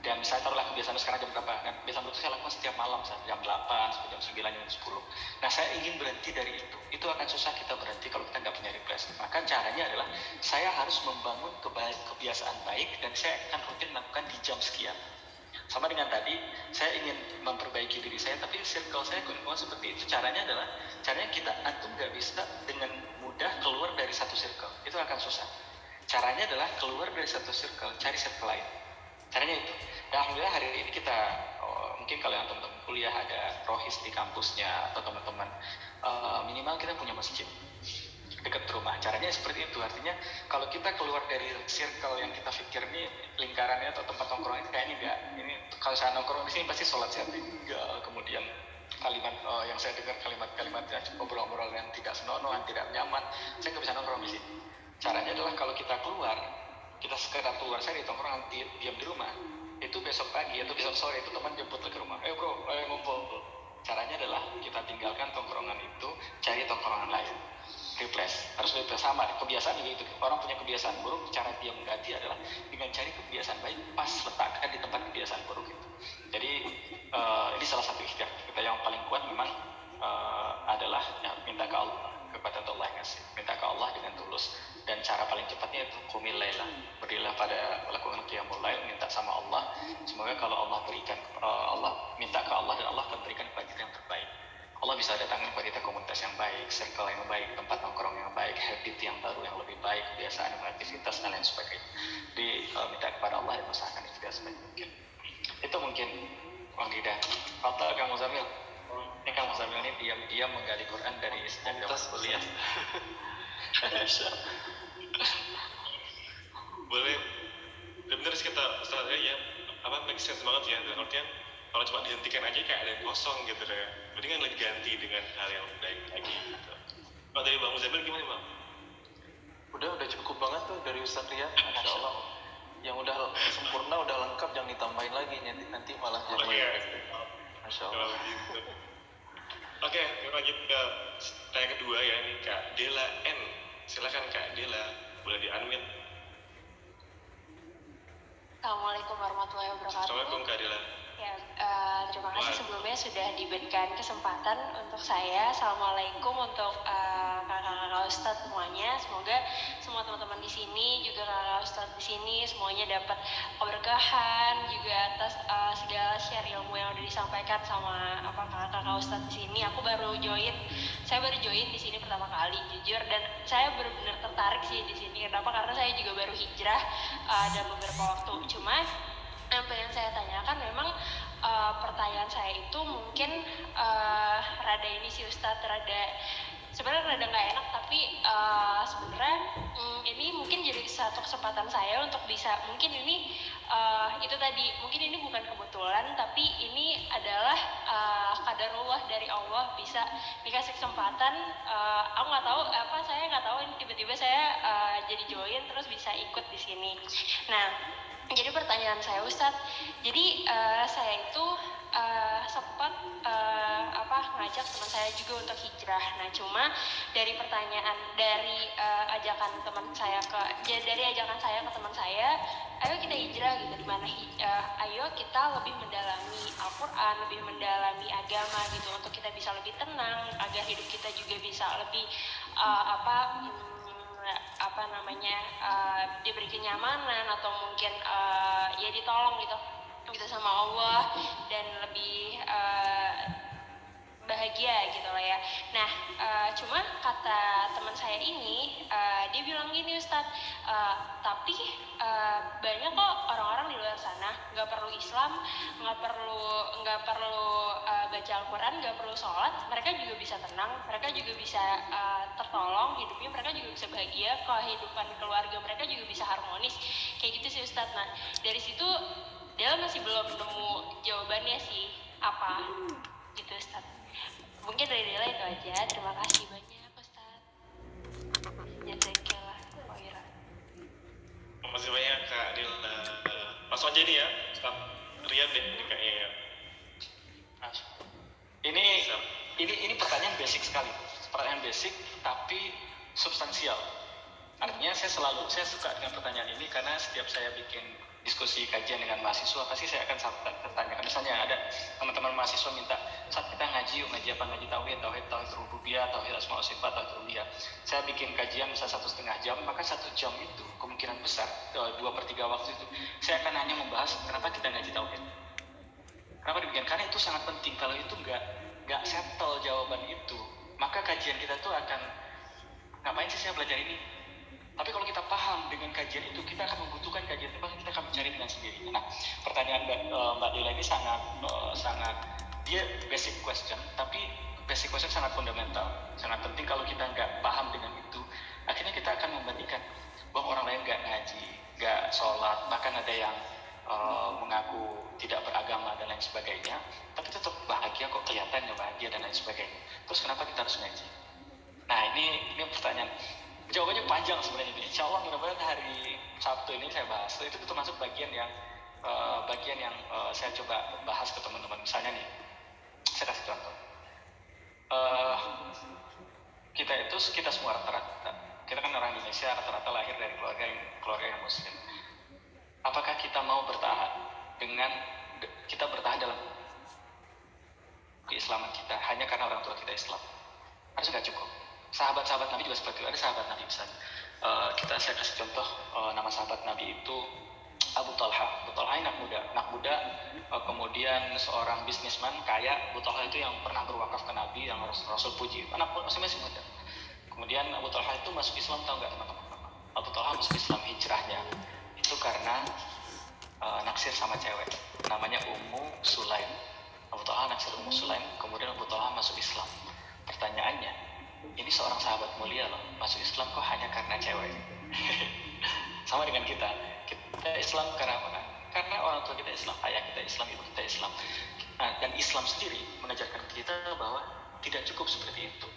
Dan saya taruhlah kebiasaan sekarang jam berapa kan? Kebiasaan buruk itu saya lakukan setiap malam, jam 8, sampai jam 9, jam 10. Nah, saya ingin berhenti dari itu. Itu akan susah kita berhenti kalau kita nggak punya replacement. Maka caranya adalah saya harus membangun kebiasaan baik dan saya akan rutin melakukan di jam sekian. Sama dengan tadi, saya ingin memperbaiki diri saya, tapi circle saya kurang seperti itu. Caranya kita antum nggak bisa dengan mudah keluar dari satu circle. Itu akan susah. Caranya adalah keluar dari satu circle, cari circle lain. Caranya itu. Dan alhamdulillah hari ini kita, mungkin kalau yang teman-teman kuliah ada rohis di kampusnya atau teman-teman, minimal kita punya masjid dekat rumah. Caranya seperti itu. Artinya kalau kita keluar dari circle yang kita pikir ini lingkarannya atau tempat nongkrong ini kayaknya enggak. Ini kalau saya nongkrong di sini pasti sholat saya tinggal. Kemudian kalimat yang saya dengar kalimat-kalimat obrolan-obrolan yang tidak senonoh, yang tidak nyaman, saya nggak bisa nongkrong di sini. Caranya adalah kalau kita keluar, kita sekedar keluar, saya di tongkrongan diam di rumah, itu besok pagi atau besok sore itu teman jemput ke rumah, bro, ngumpul. Caranya adalah kita tinggalkan tongkrongan itu, cari tongkrongan lain, replace, harus sama. Kebiasaan juga itu, orang punya kebiasaan buruk, cara dia mengganti adalah dengan cari kebiasaan baik, pas letakkan di tempat kebiasaan buruk itu. Jadi ini salah satu ikhtiar kita yang paling kuat memang adalah minta ke Allah, kepada Allah yang ngasih, minta ke Allah dengan tulus. Dan cara paling cepatnya itu qumil laila, berilah pada lakukan qiyamul lail, minta sama Allah. Semoga kalau Allah berikan, Allah minta ke Allah dan Allah akan berikan kepada kita yang terbaik. Allah bisa datangkan kepada kita komunitas yang baik, circle yang baik, tempat nongkrong yang baik, habit yang baru yang lebih baik, kebiasaan yang aktivitas dan lain sebagainya. Minta kepada Allah dan usahakan ikhtiar sebaik mungkin. Itu mungkin Bang Dida. Atau Kang Muzamil. Ini Kang Muzamil ini diam-diam menggali Quran dari sejak zaman kuliah. Boleh, benar sih kata Ustaz ya, make sense banget ya, dalam artian kalau cuma dihentikan aja kayak ada yang kosong gitu ya, mendingan lagi ganti dengan hal yang baik lagi gitu. Kalau dari Bang Muzamil gimana Bang? Udah cukup banget tuh dari Ustaz Rian, Masya Allah. Yang udah sempurna, udah lengkap, jangan ditambahin lagi, nanti malah jadi Masya Allah. Oke, kita lanjut ke tanya kedua ya, nih Kak Dela N. Silakan Kak Dela, boleh di-unmute. Assalamualaikum warahmatullahi wabarakatuh. Assalamualaikum Kak Dila. Ya, terima kasih sebelumnya sudah diberikan kesempatan untuk saya. Assalamualaikum untuk kakak-kakak Ustadz semuanya. Semoga semua teman-teman di sini juga kakak Ustadz di sini semuanya dapat keberkahan juga atas segala share ilmu yang udah disampaikan sama kakak-kakak Ustadz di sini. Saya baru join di sini pertama kali jujur, dan saya benar-benar tertarik sih di sini. Kenapa? Karena saya juga baru hijrah dalam beberapa waktu. Cuma yang pengen saya tanyakan memang pertanyaan saya itu mungkin rada ini sih Ustadz, sebenarnya rada nggak enak, tapi sebenarnya ini mungkin jadi satu kesempatan saya untuk bisa, mungkin ini itu tadi, mungkin ini bukan kebetulan, tapi ini adalah qadarullah dari Allah, bisa dikasih kesempatan. Aku nggak tahu saya nggak tahu, ini tiba-tiba saya jadi join terus bisa ikut di sini. Nah, jadi pertanyaan saya Ustadz, jadi saya itu sempat ngajak teman saya juga untuk hijrah. Nah, cuma dari ajakan saya ke teman saya, ayo kita hijrah gitu, dimana ayo kita lebih mendalami Al-Quran, lebih mendalami agama gitu, untuk kita bisa lebih tenang, agar hidup kita juga bisa lebih diberi kenyamanan, atau mungkin ya ditolong gitu sama Allah, dan lebih bahagia gitu lah ya. Nah, cuma kata teman saya ini, dia bilang gini Ustadz, tapi banyak kok orang-orang di luar sana nggak perlu Islam, nggak perlu baca Al-Quran, nggak perlu sholat, mereka juga bisa tenang, mereka juga bisa tertolong hidupnya, mereka juga bisa bahagia, kehidupan keluarga mereka juga bisa harmonis, kayak gitu sih Ustadz. Nah, dari situ dia masih belum nemu jawabannya sih apa gitu Ustadz. Mungkin dari Dela itu aja. Terima kasih banyak Ustadz. Jazakallah khairan. Terima kasih banyak Kak Dila. Langsung aja nih ya, Ustaz Rian deh ini kayaknya ya. Ini pertanyaan basic sekali. Pertanyaan basic tapi substansial. Artinya saya suka dengan pertanyaan ini, karena setiap saya bikin diskusi kajian dengan mahasiswa, pasti saya akan bertanya. Misalnya ada teman-teman mahasiswa minta, saat kita ngaji ngaji tauhid rububiyah, tauhid asma wa sifat, tauhid rububiyah. Saya bikin kajian misalnya 1,5 jam, maka 1 jam itu kemungkinan besar 2/3 waktu itu saya akan hanya membahas kenapa kita ngaji tauhid. Kenapa demikian? Karena itu sangat penting. Kalau itu nggak settle jawaban itu, maka kajian kita tuh akan, ngapain sih saya belajar ini? Tapi kalau kita paham dengan kajian itu, kita akan membutuhkan kajian itu, kita akan mencari dengan sendirinya. Nah, pertanyaan Mbak Dila ini sangat dia basic question, tapi basic question sangat fundamental, sangat penting. Kalau kita nggak paham dengan itu, akhirnya kita akan membandingkan bahwa orang lain nggak ngaji, nggak sholat, bahkan ada yang mengaku tidak beragama dan lain sebagainya, tapi tetap bahagia kok, kelihatannya bahagia dan lain sebagainya. Terus kenapa kita harus ngaji? Nah, ini pertanyaan. Jawabannya panjang sebenarnya ini. Insya Allah mudah-mudahan hari Sabtu ini saya bahas. Itu termasuk bagian yang saya coba bahas ke teman-teman. Misalnya nih, saya kasih contoh. Kita semua rata-rata, kita kan orang Indonesia rata-rata lahir dari keluarga yang Muslim. Apakah kita mau bertahan dalam keislaman kita hanya karena orang tua kita Islam? Harusnya nggak cukup. Sahabat-sahabat Nabi juga seperti itu. Ada sahabat Nabi misalnya, saya kasih contoh, nama sahabat Nabi itu Abu Talha. Abu Talha ini anak muda, kemudian seorang bisnisman kaya. Abu Talha itu yang pernah berwakaf ke Nabi, yang Rasul puji, masih muda. Kemudian Abu Talha itu masuk Islam, tahu nggak teman-teman? Abu Talha masuk Islam, hijrahnya itu karena naksir sama cewek, namanya Ummu Sulaim. Abu Talha naksir Ummu Sulaim, kemudian Abu Talha masuk Islam. Pertanyaannya, ini seorang sahabat mulia loh, masuk Islam kok hanya karena cewek? Sama dengan kita Islam karena apa? Karena orang tua kita Islam, ayah kita Islam, ibu kita Islam. Nah, dan Islam sendiri mengajarkan kita bahwa tidak cukup seperti itu.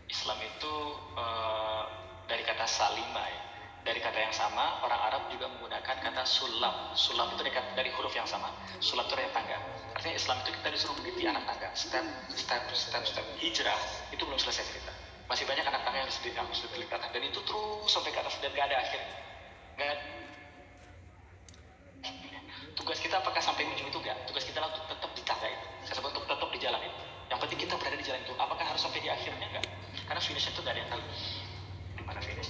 Islam itu dari kata salimah ya. Dari kata yang sama, orang Arab juga menggunakan kata sulam. Sulam itu dari huruf yang sama. Sulam itu dari tangga. Artinya Islam itu kita disuruh meniti anak tangga. Step. Hijrah itu belum selesai cerita. Masih banyak anak tangga yang harus diteliti. Dan itu terus sampai ke atas dan gak ada akhir. Tugas kita apakah sampai ujung itu enggak? Tugas kita untuk tetap di tangga itu. Saya sebut untuk tetap di jalan itu. Yang penting kita berada di jalan itu. Apakah harus sampai di akhirnya enggak? Karena finish itu enggak ada yang tahu. Di mana finish?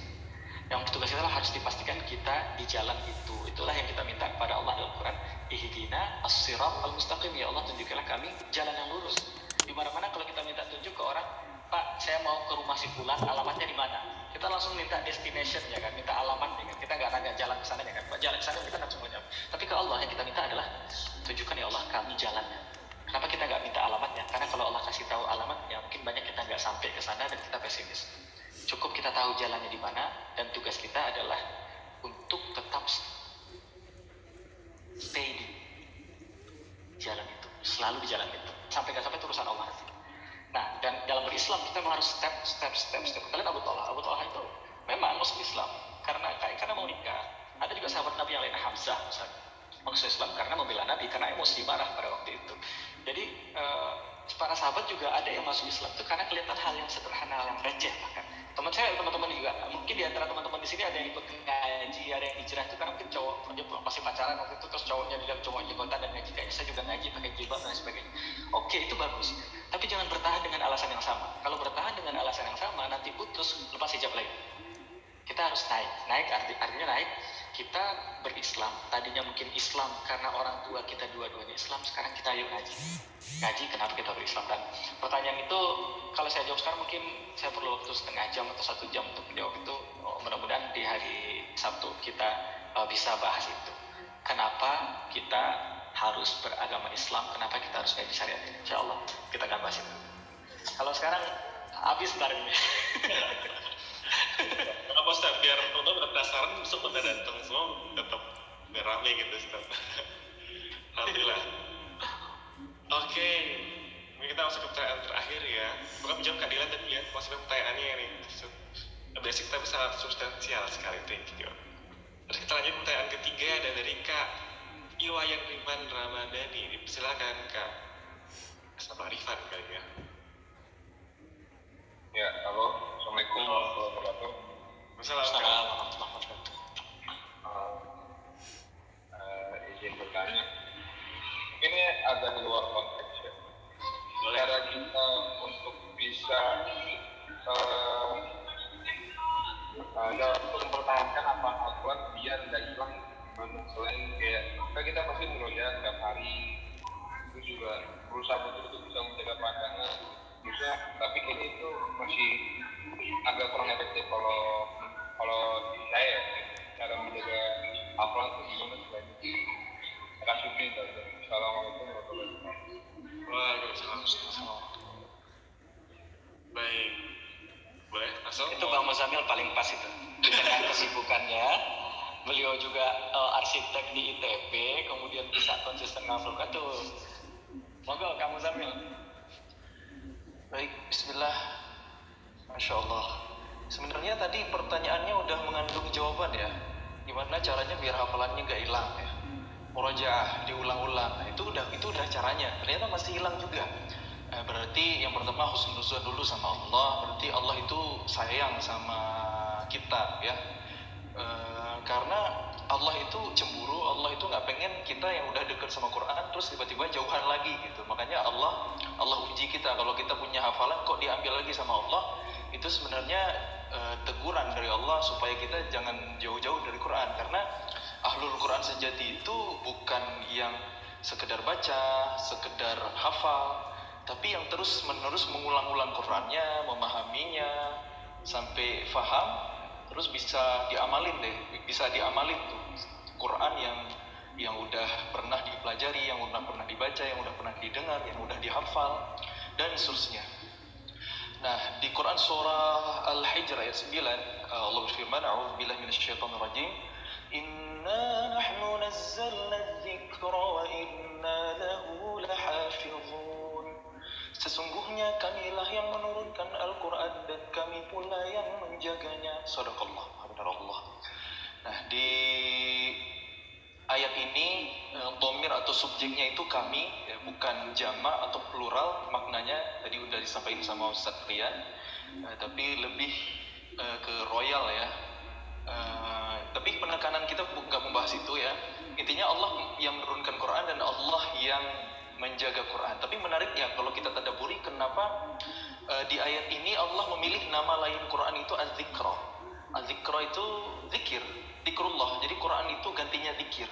Yang tugas kita harus dipastikan kita di jalan itu. Itulah yang kita minta kepada Allah dalam Quran. Ihdina as-sirat al-mustaqim. Ya Allah, tunjukkanlah kami jalan yang lurus. Di mana-mana kalau kita minta tunjuk ke orang, Pak, saya mau ke rumah si fulan, alamatnya di mana? Kita langsung minta destination ya kan, minta alamatnya kan. Kita nggak tanya jalan ke sana ya kan. Pak, jalan ke sana kita langsung jawab. Tapi ke Allah yang kita minta adalah tunjukkan ya Allah kami jalannya. Kenapa kita nggak minta alamatnya? Karena kalau Allah kasih tahu alamatnya, mungkin banyak kita nggak sampai ke sana dan kita pesimis. Cukup kita tahu jalannya di mana, dan tugas kita adalah untuk tetap stay di jalan itu, selalu di jalan itu, sampai nggak sampai urusan Allah. Nah, dan dalam berislam kita memang harus step. Kalian Abu Talha itu memang muslim Islam karena mau nikah. Ada juga sahabat Nabi yang lain, Hamzah misalnya, masuk Islam karena membela Nabi karena emosi marah pada waktu itu. Jadi para sahabat juga ada yang masuk Islam itu karena kelihatan hal yang sederhana, yang receh bahkan. Teman-teman juga, mungkin di antara teman-teman di sini ada yang ikut ngaji, ada yang hijrah itu karena mungkin cowok dia masih pacaran waktu itu, terus cowoknya dilihat cowok jenggotan dan ngaji, kayaknya saya juga ngaji pakai jilbab dan sebagainya. Oke, itu bagus. Tapi jangan bertahan dengan alasan yang sama. Kalau bertahan dengan alasan yang sama, nanti putus, lepas hijab lagi. Kita harus naik artinya naik. Kita berislam, tadinya mungkin Islam karena orang tua kita dua-duanya Islam, sekarang kita ayo ngaji. Ngaji kenapa kita berislam? Dan pertanyaan itu kalau saya jawab sekarang mungkin saya perlu waktu setengah jam atau 1 jam untuk menjawab itu. Mudah-mudahan di hari Sabtu kita bisa bahas itu. Kenapa kita harus beragama Islam? Kenapa kita harus ngaji syariat ini? Insya Allah kita akan bahas itu. Kalau sekarang habis ntar ini. Apa Ustaz, biar teman-teman penasaran besok pada datang semua tetap biar rame gitu Ustaz. Alhamdulillah. Oke, mungkin kita masuk ke pertanyaan terakhir ya. Bukan menjawab keadilan tapi lihat masuk ke pertanyaannya ini. Basic tapi sangat substansial sekali, thank you. Terus kita lanjut pertanyaan ketiga ada dari Kak Iwayan Riman Ramadhani. Silakan Kak. Sama Rifan kali ya. Ya, halo. Assalamualaikum warahmatullahi wabarakatuh. Assalamualaikum warahmatullahi wabarakatuh. Izin bertanya. Ini agak di luar konteks ya. Cara kita untuk bisa untuk mempertahankan apa aturan biar tidak hilang gimana, selain kayak kita pasti mengajar tiap hari itu juga berusaha betul untuk bisa menjaga pandangan bisa, tapi ini itu masih agak kurang efektif kalau di saya cara menjaga hafalan itu gimana selain itu. Kasih itu. Assalamualaikum warahmatullahi wabarakatuh. Waalaikumsalam. Baik, boleh masuk? Itu Bang Muzamil paling pas itu. Di tengah kesibukannya, beliau juga arsitek di ITB, kemudian bisa konsisten ngafalkan tuh. Monggo Kang Muzamil. Baik, bismillah. Masya Allah. Sebenarnya tadi pertanyaannya udah mengandung jawaban ya. Gimana caranya biar hafalannya nggak hilang ya? Murojaah, diulang-ulang. Nah, itu udah caranya. Ternyata masih hilang juga. Berarti yang pertama husnuzon dulu sama Allah. Berarti Allah itu sayang sama kita ya. Karena Allah itu cemburu, Allah itu nggak pengen kita yang udah dekat sama Quran terus tiba-tiba jauhan lagi gitu. Makanya Allah uji kita. Kalau kita punya hafalan kok diambil lagi sama Allah, itu sebenarnya teguran dari Allah supaya kita jangan jauh-jauh dari Quran. Karena ahlul Quran sejati itu bukan yang sekedar baca, sekedar hafal, tapi yang terus-menerus mengulang-ulang Qurannya, memahaminya sampai faham, terus bisa diamalin tuh Quran yang udah pernah dipelajari, yang udah pernah dibaca, yang udah pernah didengar, yang udah dihafal dan seterusnya. Nah, di Quran surah Al-Hijr ayat 9 Allah berfirman, a'udzubillahi minasyaitonir rajim, inna nahnu nazzalna adh-dhikra wa inna lahu lahafizun. Sesungguhnya kamilah yang menurunkan Al-Quran dan kami pula yang menjaganya. Sadaqallah, benar Allah. Nah, di ayat ini dhamir atau subjeknya itu kami, ya, bukan jamak atau plural maknanya. Tadi udah disampaikan sama Ustaz Rian, tapi lebih ke royal ya. Tapi penekanan kita nggak membahas itu ya. Intinya Allah yang menurunkan Quran dan Allah yang menjaga Quran. Tapi menariknya kalau kita tadabburi, kenapa di ayat ini Allah memilih nama lain Quran itu Az-Zikra. Az-Zikra itu zikir, zikrullah. Jadi Quran itu gantinya zikir.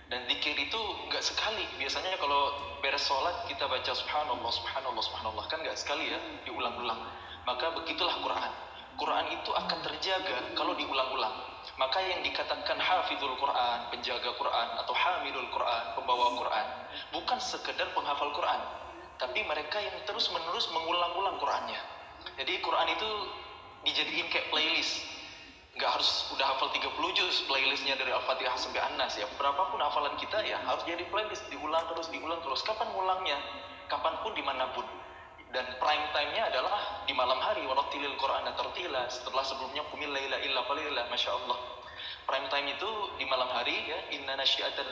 Dan zikir itu nggak sekali. Biasanya kalau beres sholat kita baca subhanallah, subhanallah, subhanallah. Kan nggak sekali ya, diulang-ulang. Maka begitulah Quran. Quran itu akan terjaga kalau diulang-ulang. Maka yang dikatakan hafizul Quran, penjaga Quran, atau hamilul Quran, pembawa Quran, bukan sekedar penghafal Quran, tapi mereka yang terus-menerus mengulang-ulang Qurannya. Jadi Quran itu dijadiin kayak playlist. Nggak harus udah hafal 30 juz playlistnya dari Al-Fatihah sampai An-Nas ya. Berapapun hafalan kita ya harus jadi playlist, diulang terus. Kapan ngulangnya? Kapanpun, dimanapun. Dan prime time-nya adalah di malam hari. Warattilil Qur'ana tartila. Setelah sebelumnya qumil laila illa qalila. Masya Allah. Prime time itu di malam hari ya. Inna nasyi'atal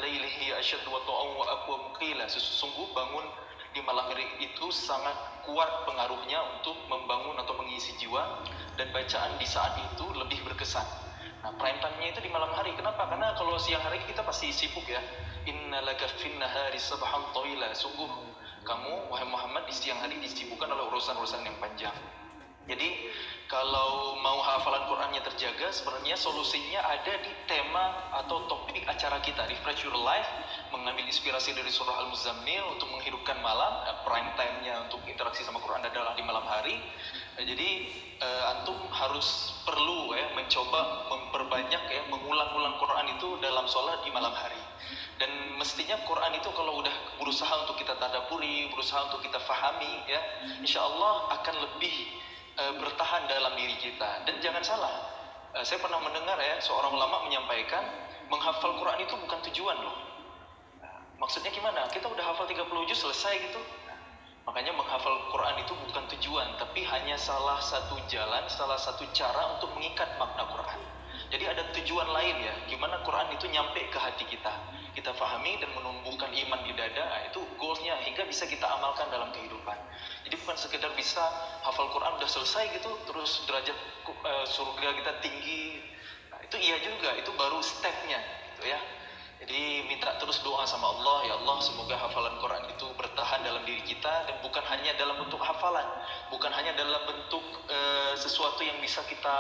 laili hiya asyaddu wata'an wa aqwa qila. Sesungguh bangun di malam hari itu sangat kuat pengaruhnya untuk membangun atau mengisi jiwa, dan bacaan di saat itu lebih berkesan. Nah, prime time-nya itu di malam hari. Kenapa? Karena kalau siang hari kita pasti sibuk ya. Inna laka fin nahari sabhan tawila. Sungguh kamu wahai Muhammad di siang hari disibukkan oleh urusan-urusan yang panjang. Jadi kalau mau hafalan Qurannya terjaga, sebenarnya solusinya ada di tema atau topik acara kita, Refresh Your Life, mengambil inspirasi dari surah Al-Muzammil untuk menghidupkan malam. Prime time-nya untuk interaksi sama Quran adalah di malam hari. Jadi antum harus perlu ya mencoba memperbanyak ya mengulang-ulang Quran itu dalam sholat di malam hari. Dan mestinya Quran itu kalau udah berusaha untuk kita tadabburi, berusaha untuk kita fahami ya, insya Allah akan lebih bertahan dalam diri kita. Dan jangan salah, saya pernah mendengar ya seorang ulama menyampaikan, menghafal Quran itu bukan tujuan loh. Maksudnya gimana? Kita udah hafal 30 juz selesai gitu. Makanya menghafal Quran itu bukan tujuan, tapi hanya salah satu jalan, salah satu cara untuk mengikat makna Quran. Jadi ada tujuan lain ya, gimana Quran itu nyampe ke hati kita, kita fahami dan menumbuhkan iman di dada. Itu goalsnya, hingga bisa kita amalkan dalam kehidupan. Jadi bukan sekedar bisa hafal Quran udah selesai gitu, terus derajat surga kita tinggi. Nah, itu iya juga, itu baru stepnya gitu ya. Jadi minta terus doa sama Allah, ya Allah semoga hafalan Quran itu bertahan dalam diri kita, dan bukan hanya dalam bentuk hafalan, bukan hanya dalam bentuk sesuatu yang bisa kita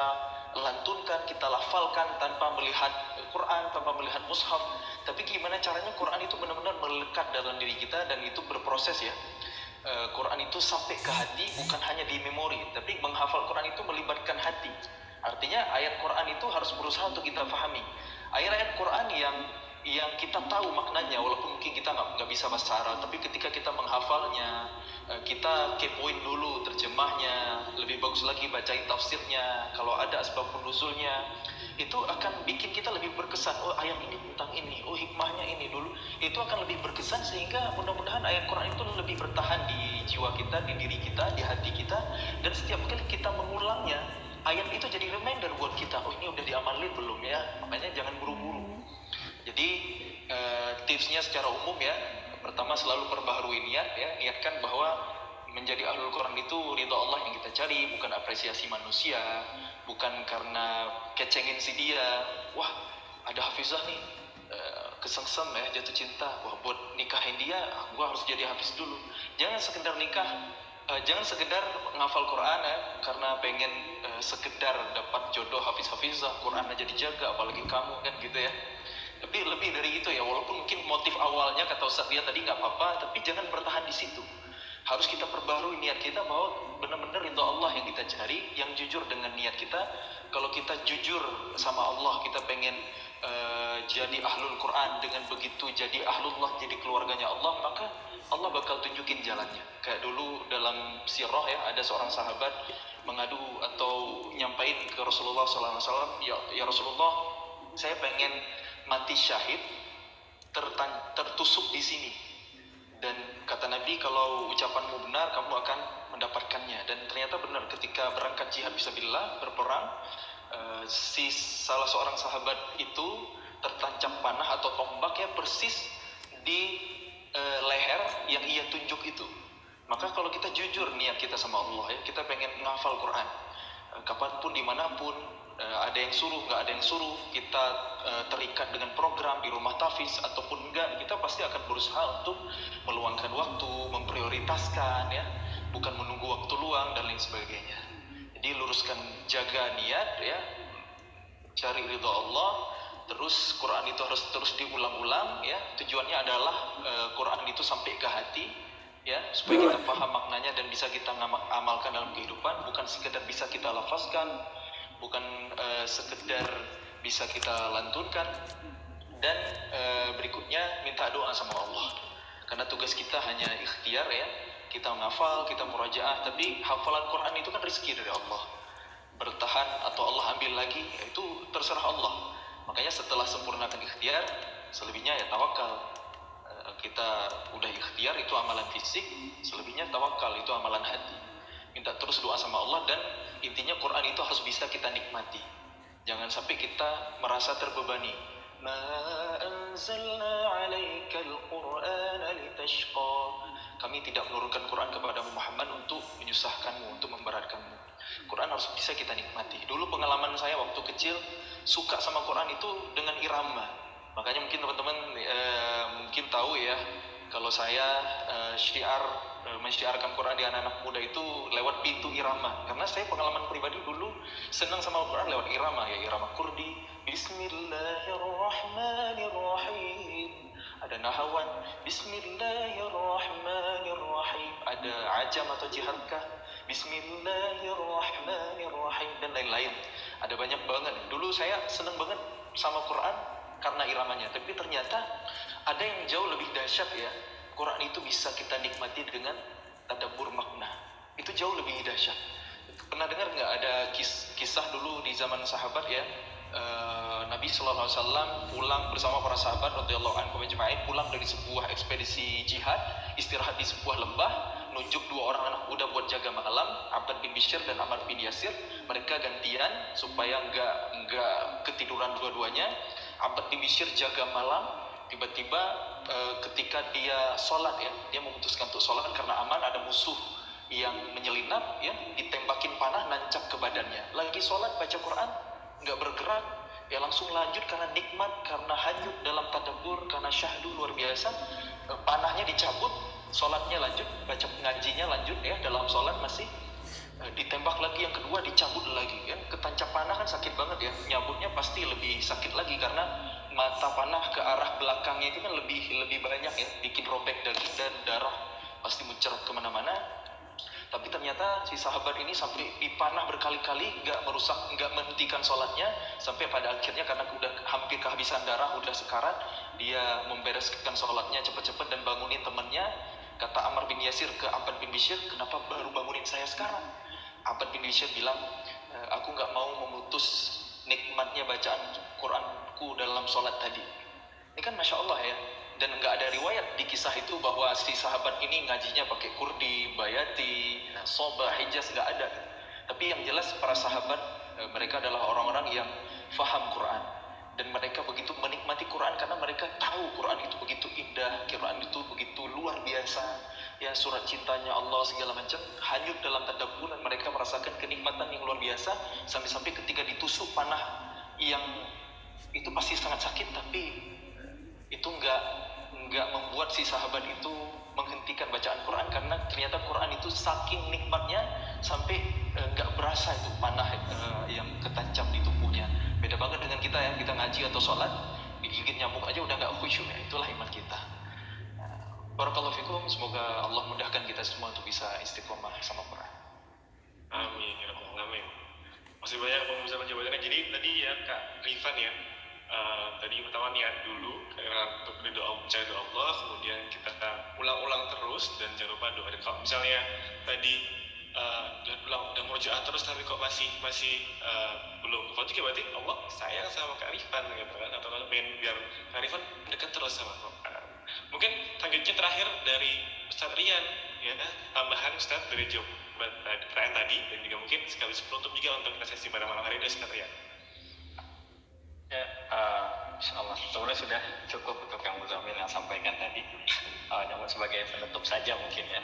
lantunkan, kita lafalkan tanpa melihat Quran, tanpa melihat mushaf, tapi gimana caranya Quran itu benar-benar melekat dalam diri kita, dan itu berproses ya. Quran itu sampai ke hati, bukan hanya di memori, tapi menghafal Quran itu melibatkan hati. Artinya ayat Quran itu harus berusaha untuk kita pahami. Ayat-ayat Quran yang kita tahu maknanya, walaupun mungkin kita nggak bisa bahasa Arab, tapi ketika kita menghafalnya, kita kepoin dulu terjemahnya, lebih bagus lagi bacain tafsirnya, kalau ada asbabun nuzulnya, itu akan bikin kita lebih berkesan. Oh, ayat ini tentang ini, oh hikmahnya ini dulu. Itu akan lebih berkesan, sehingga mudah-mudahan ayat Quran itu lebih bertahan di jiwa kita, di diri kita, di hati kita, dan setiap kali kita mengulangnya, ayat itu jadi reminder buat kita, oh ini udah diamalin belum ya. Makanya jangan buru-buru. Jadi tipsnya secara umum ya, pertama selalu perbaharui niat ya, niatkan bahwa menjadi ahlul Quran itu ridha Allah yang kita cari, bukan apresiasi manusia, bukan karena kecengin si dia, wah ada hafizah nih, kesengsem ya, jatuh cinta, wah buat nikahin dia, gua harus jadi hafiz dulu. Jangan sekedar nikah, jangan sekedar ngafal Quran ya, karena pengen sekedar dapat jodoh hafiz-hafizah, Quran aja dijaga, apalagi kamu kan gitu ya. Tapi lebih dari itu ya, walaupun mungkin motif awalnya kata Ustaz dia tadi nggak apa-apa, tapi jangan bertahan di situ. Harus kita perbarui niat kita bahwa benar-benar ridha Allah yang kita cari, yang jujur dengan niat kita. Kalau kita jujur sama Allah, kita pengen jadi ahlul Quran, dengan begitu jadi ahlullah, jadi keluarganya Allah, maka Allah bakal tunjukin jalannya. Kayak dulu dalam sirah ya, ada seorang sahabat mengadu atau nyampain ke Rasulullah SAW, ya Rasulullah, saya pengen mati syahid, tertusuk di sini. Dan kata Nabi, kalau ucapanmu benar, kamu akan mendapatkannya. Dan ternyata benar, ketika berangkat jihad fisabilillah, berperang, si salah seorang sahabat itu tertancap panah atau tombak ya, persis di leher yang ia tunjuk itu. Maka kalau kita jujur niat kita sama Allah ya, kita pengen menghafal Quran, kapanpun, dimanapun, ada yang suruh, nggak ada yang suruh, kita terikat dengan program di rumah tahfiz ataupun enggak, kita pasti akan berusaha untuk meluangkan waktu, memprioritaskan ya, bukan menunggu waktu luang dan lain sebagainya. Jadi luruskan, jaga niat ya, cari ridha Allah. Terus Quran itu harus terus diulang-ulang ya. Tujuannya adalah Quran itu sampai ke hati ya, supaya kita paham maknanya dan bisa kita amalkan dalam kehidupan, bukan sekedar bisa kita lafazkan, bukan sekedar bisa kita lantunkan. Dan berikutnya minta doa sama Allah. Karena tugas kita hanya ikhtiar ya. Kita menghafal, kita murajaah, tapi hafalan Quran itu kan rezeki dari Allah. Bertahan atau Allah ambil lagi, itu terserah Allah. Makanya setelah sempurnakan ikhtiar, selebihnya ya tawakal. Kita udah ikhtiar, itu amalan fisik, selebihnya tawakal, itu amalan hati. Minta terus doa sama Allah, dan intinya Quran itu harus bisa kita nikmati. Jangan sampai kita merasa terbebani. Ma anzalna 'alaikal Qur'ana litashqa. Kami tidak menurunkan Quran kepada Muhammad untuk menyusahkanmu, untuk memberatkanmu. Quran harus bisa kita nikmati. Dulu pengalaman saya waktu kecil, suka sama Quran itu dengan irama. Makanya mungkin teman-teman mungkin tahu ya, kalau saya mensyiarkan Quran di anak-anak muda itu lewat pintu irama. Karena saya pengalaman pribadi dulu senang sama Quran lewat irama ya, irama Kurdi. Bismillahirrahmanirrahim. Ada nahawan, Bismillahirrahmanirrahim. Ada ajam atau jiharkah, Bismillahirrahmanirrahim, dan lain-lain. Ada banyak banget. Dulu saya senang banget sama Quran karena iramanya. Tapi ternyata ada yang jauh lebih dahsyat ya. Quran itu bisa kita nikmati dengan tadabbur makna. Itu jauh lebih dahsyat. Pernah dengar nggak ada kisah dulu di zaman sahabat ya? Nabi SAW pulang bersama para sahabat radhiyallahu anhum ajma'in, pulang dari sebuah ekspedisi jihad, istirahat di sebuah lembah, nunjuk dua orang anak muda buat jaga malam, Abbad bin Bishr dan Ammar bin Yasir. Mereka gantian supaya nggak ketiduran dua-duanya. Abbad bin Bishr jaga malam, tiba-tiba ketika dia sholat ya, dia memutuskan untuk sholat karena aman, ada musuh yang menyelinap ya, ditembakin panah nancap ke badannya. Lagi sholat baca Quran, nggak bergerak ya, langsung lanjut karena nikmat, karena hanyut dalam tadabbur, karena syahdu luar biasa. Panahnya dicabut, sholatnya lanjut, baca ngajinya lanjut ya, dalam sholat masih ditembak lagi, yang kedua dicabut lagi kan. Ketancap panah kan sakit banget ya, nyabutnya pasti lebih sakit lagi karena mata panah ke arah belakangnya itu kan lebih banyak ya, bikin robek daging dan darah pasti mencerat kemana-mana. Tapi ternyata si sahabat ini sampai dipanah berkali-kali, nggak menghentikan sholatnya, sampai pada akhirnya karena udah hampir kehabisan darah, udah sekarat, dia membereskan sholatnya cepat-cepat dan bangunin temannya. Kata Ammar bin Yasir ke Abbad bin Bishr, kenapa baru bangunin saya sekarang? Abbad bin Bishr bilang, aku nggak mau memutus nikmatnya bacaan Quranku dalam sholat tadi. Ini kan Masya Allah ya. Dan nggak ada riwayat di kisah itu bahwa si sahabat ini ngajinya pakai Kurdi, Bayati, Sobah, Hijaz, nggak ada. Tapi yang jelas para sahabat mereka adalah orang-orang yang faham Quran, dan mereka begitu menikmati Quran karena mereka tahu Quran itu begitu indah, Quran itu begitu luar biasa ya, surat cintanya Allah segala macam, hanyut dalam tadabbur, dan mereka merasakan kenikmatan yang luar biasa sampai-sampai ketika ditusuk panah yang itu pasti sangat sakit, tapi itu nggak membuat si sahabat itu menghentikan bacaan Quran, karena ternyata Quran itu saking nikmatnya sampai nggak berasa itu panah yang ketancap di tubuhnya. Beda banget dengan kita ya, kita ngaji atau sholat digigit nyamuk aja udah nggak khusyuk ya. Itulah iman kita. Barakallahu fikum, semoga Allah mudahkan kita semua untuk bisa istiqomah sama Quran. Amin ya rabbal alamin. Masih banyak pemirsa jawabannya. Jadi tadi ya Kak Rifan ya, tadi pertama niat dulu untuk mencari doa Allah, kemudian kita ulang-ulang terus, dan jangan lupa doa. Kalau misalnya tadi udah murojaah terus tapi kok masih belum Fatih, berarti Allah sayang sama Kak Rifan gitu kan, atau kalau pengen biar Kak Rifan dekat terus sama Quran. Mungkin selanjutnya terakhir dari Ustadz Rian ya, tambahan Ustadz dari jawaban pertanyaan tadi, dan juga mungkin sekaligus penutup juga untuk kita sesi pada malam hari ini, Ustadz Rian. Ya, insyaallah sebenarnya sudah cukup untuk yang Muzamil yang sampaikan tadi. Namun sebagai penutup saja mungkin ya,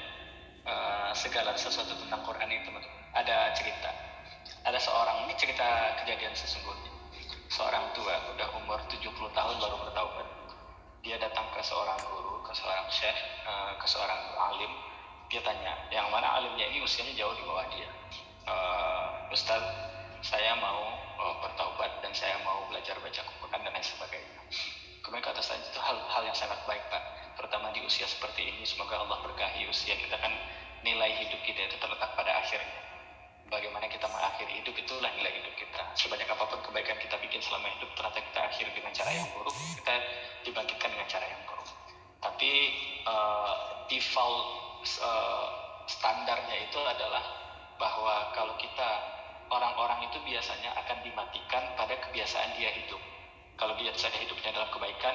segala sesuatu tentang Quran itu teman-teman ada cerita. Ada seorang, ini cerita kejadian sesungguhnya. Seorang tua, udah umur 70 tahun baru bertaubat. Dia datang ke seorang guru, ke seorang syekh, ke seorang alim. Dia tanya, yang mana alimnya ini usianya jauh di bawah dia. Ustaz, saya mau bertaubat dan saya mau belajar baca Quran dan lain sebagainya. Kemudian kata saya, itu hal yang sangat baik Pak, terutama di usia seperti ini. Semoga Allah berkahi usia kita, kan nilai hidup kita itu terletak pada akhirnya. Bagaimana kita mengakhiri hidup, itulah nilai hidup kita. Sebanyak apapun kebaikan kita bikin selama hidup, ternyata kita akhiri dengan cara yang buruk, kita dibangkitkan dengan cara yang buruk. Tapi default standarnya itu adalah bahwa kalau kita, orang-orang itu biasanya akan dimatikan pada kebiasaan dia hidup. Kalau dia saja hidupnya dalam kebaikan,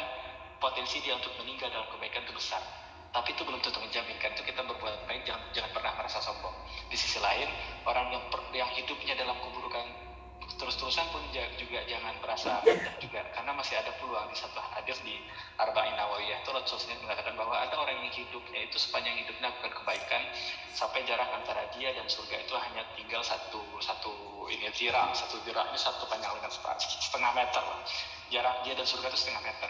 potensi dia untuk meninggal dalam kebaikan itu besar. Tapi itu belum tentu menjaminkan. Itu kita berbuat baik, jangan pernah merasa sombong. Di sisi lain, orang yang hidupnya dalam keburukan terus-terusan pun juga jangan merasa rendah juga, karena masih ada peluang. Di satu hadis di Arba'in Nawawiyah itu Rasulullah mengatakan bahwa ada orang yang hidupnya itu sepanjang hidupnya melakukan kebaikan sampai jarak antara dia dan surga itu hanya tinggal satu zira'. Satu zira' ini satu panjang lengan setengah meter lah. Jarak dia dan surga itu setengah meter.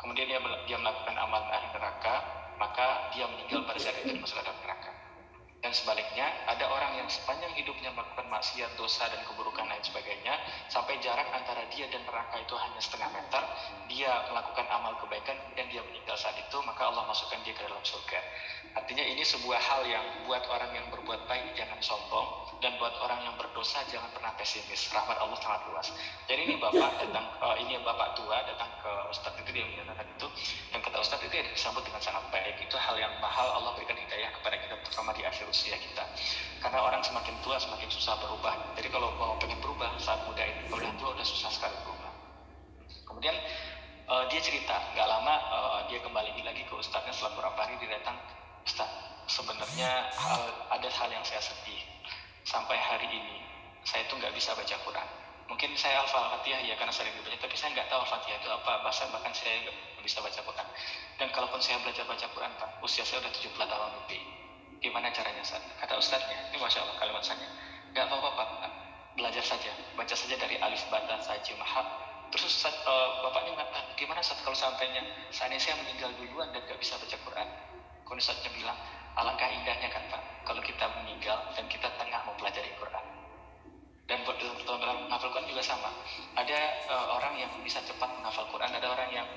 Kemudian dia melakukan amal ahli neraka, maka dia meninggal pada saat itu dimasukkan dalam neraka. Dan sebaliknya, ada orang yang sepanjang hidupnya melakukan maksiat, dosa, dan keburukan lain sebagainya, sampai jarak antara dia dan neraka itu hanya setengah meter. Dia melakukan amal kebaikan dan dia meninggal saat itu, maka Allah masukkan dia ke dalam surga. Artinya ini sebuah hal yang buat orang yang berbuat baik jangan sombong, dan buat orang yang berdosa jangan pernah pesimis. Rahmat Allah sangat luas. Jadi ini bapak datang, ini bapak tua datang ke Ustadz itu, dia menyatakan itu, dan kata Ustadz itu disambut dengan sangat baik. Itu hal yang mahal, Allah berikan hidayah kepada kita, terutama di akhir usia kita. Karena orang semakin tua semakin susah berubah. Jadi kalau mau pengen berubah saat muda ini, udah tua udah susah sekali berubah. Kemudian dia cerita, nggak lama dia kembali lagi ke Ustadznya. Setelah beberapa hari dia datang, Ustadz, sebenarnya ada hal yang saya sedih. Sampai hari ini saya tuh nggak bisa baca Quran. Mungkin saya Al-Fatihah ya karena sering dibaca, tapi saya nggak tahu Al-Fatihah itu apa, bahkan saya nggak bisa baca Quran. Dan kalaupun saya belajar baca Quran Pak, usia saya udah 70 tahun lebih. Gimana caranya Ustaz? Kata Ustadznya, ini Masya Allah kalimat saya, nggak apa-apa Pak, belajar saja, baca saja dari alif bata saja mahal. Terus Ustaz, bapaknya mengatakan, gimana Ustaz kalau sampainya saya meninggal duluan dan nggak bisa baca Quran? Kemudian Ustadznya bilang, alangkah indahnya kan Pak, kalau kita meninggal dan kita tengah mempelajari Quran. Dan buat dalam menghafal Quran juga sama. Ada orang yang bisa cepat menghafal Quran, ada orang yang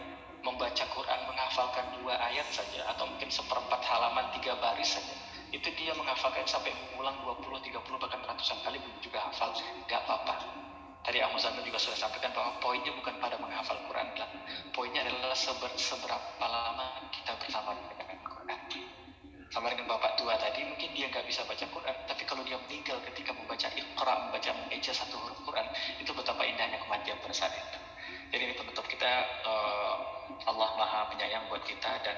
membaca Quran menghafalkan 2 ayat saja, atau mungkin 1/4 halaman 3 baris saja. Itu dia menghafalkan sampai mengulang 20, 30, bahkan ratusan kali belum juga hafal. Gak apa-apa. Tadi Ahmad Zamil juga sudah sampaikan bahwa poinnya bukan pada menghafal Quran, poinnya adalah seberapa lama kita bersama dengan Quran. Sama dengan bapak tua tadi, mungkin dia nggak bisa baca Quran, tapi kalau dia meninggal ketika membaca Iqra, membaca mengeja satu huruf Quran, itu betapa indahnya kematian pada saat itu. Jadi ini penutup kita, Allah Maha Penyayang buat kita, dan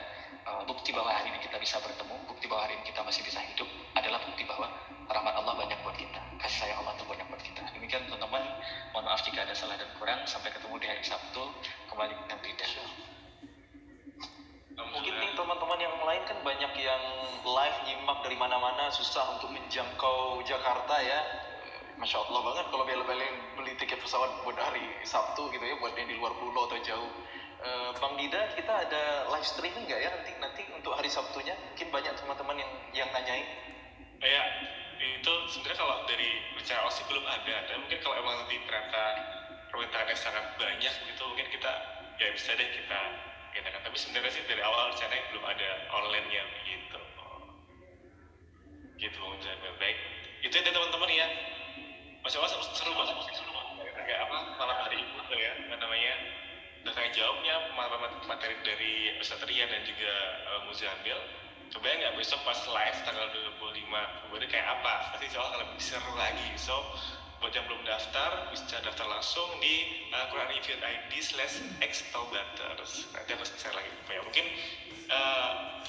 bukti bahwa hari ini kita bisa bertemu, bukti bahwa hari ini kita masih bisa hidup, adalah bukti bahwa rahmat Allah banyak buat kita, kasih sayang Allah itu banyak buat kita. Demikian teman-teman, mohon maaf jika ada salah dan kurang. Sampai ketemu di hari Sabtu, kembali dengan Rida. Mungkin nih teman-teman yang lain kan banyak yang live nyimak dari mana-mana, susah untuk menjangkau Jakarta ya. Masya Allah banget kalau beli tiket pesawat buat hari Sabtu gitu ya, buat yang di luar pulau atau jauh. Bang Dida, kita ada live streaming nggak ya nanti untuk hari Sabtunya? Mungkin banyak teman-teman yang nanyain. Ya, itu sebenarnya kalau dari bicara OSI belum ada. Dan mungkin kalau emang nanti ternyata permintaannya sangat banyak gitu, mungkin kita ya bisa deh kita adakan. Tapi sebenarnya sih dari awal rencananya belum ada online-nya gitu. Gitu Bang Jamil. Baik, itu ya teman-teman ya. Masya Allah seru banget. Kayak apa malam hari itu tuh ya, namanya tanya jawabnya materi dari Ustaz Rian dan juga Muzamil. Coba ya nggak besok pas live tanggal 25 Februari kayak apa? Pasti insya Allah akan lebih seru lagi. So buat yang belum daftar bisa daftar langsung di quranreview.id/xtaubaters. Nanti aku share lagi ya. Mungkin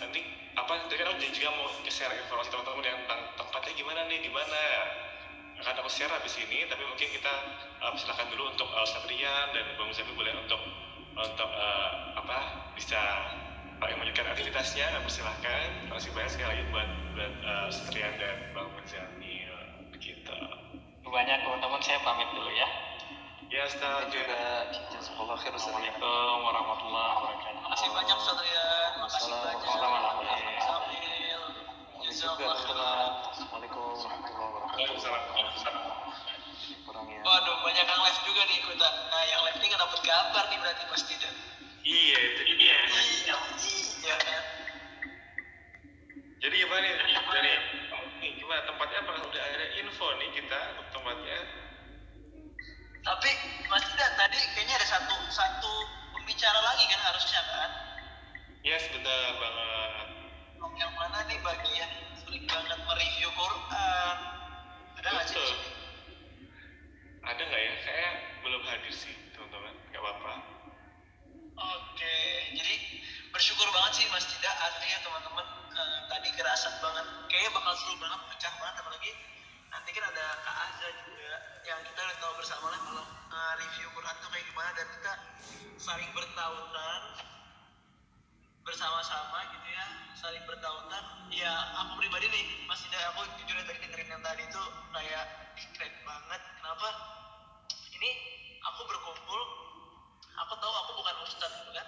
nanti apa? Tadi kan aku juga mau share informasi teman-teman yang tentang tempatnya gimana nih, di mana. Akan aku share habis ini, tapi mungkin kita silakan dulu untuk Ustaz Rian dan Bang Muzamil boleh untuk bisa yang melanjutkan aktivitasnya, silahkan. Terima kasih banyak sekali lagi buat Ustaz Rian dan Bang Muzamil begitu. banyak teman-teman, saya pamit dulu ya. Ya Ustaz Dan juga jazakallah khair Ustaz. Assalamualaikum warahmatullahi wabarakatuh. Makasih banyak Ustaz Rian, makasih banyak Sama-sama. Samil. Jazakallah khairan. Assalamualaikum warahmatullahi wabarakatuh. Waalaikumsalam. Kurang ya. Waduh, banyak yang live juga nih ikutan. Nah, yang live ini nggak dapat kabar nih berarti pasti dah. Iya itu dia. Iya kan. Jadi gimana nih dari nih gimana tempatnya, apakah udah ada info nih kita untuk tempatnya? Tapi Mas Ida tadi kayaknya ada satu pembicara lagi kan harusnya kan? Ya sebentar banget. Yang mana nih bagian sering banget mereview Quran? Ada nggak sih? Betul. Ada nggak ya? Saya belum hadir sih teman-teman. Nggak apa-apa. Oke, jadi bersyukur banget sih Mas Ida, artinya teman-teman tadi kerasa banget, kayaknya bakal seru banget, pecah banget, apalagi nanti kan ada Kak Azza juga yang kita udah tahu bersama lah kalau review Quran tuh kayak gimana, dan kita saling bertautan bersama-sama gitu ya, saling bertautan. Ya aku pribadi nih Mas Ida, aku jujur tadi dengerin yang tadi tuh kayak keren banget. Kenapa? Ini aku berkumpul, aku tahu aku bukan ustadz gitu kan,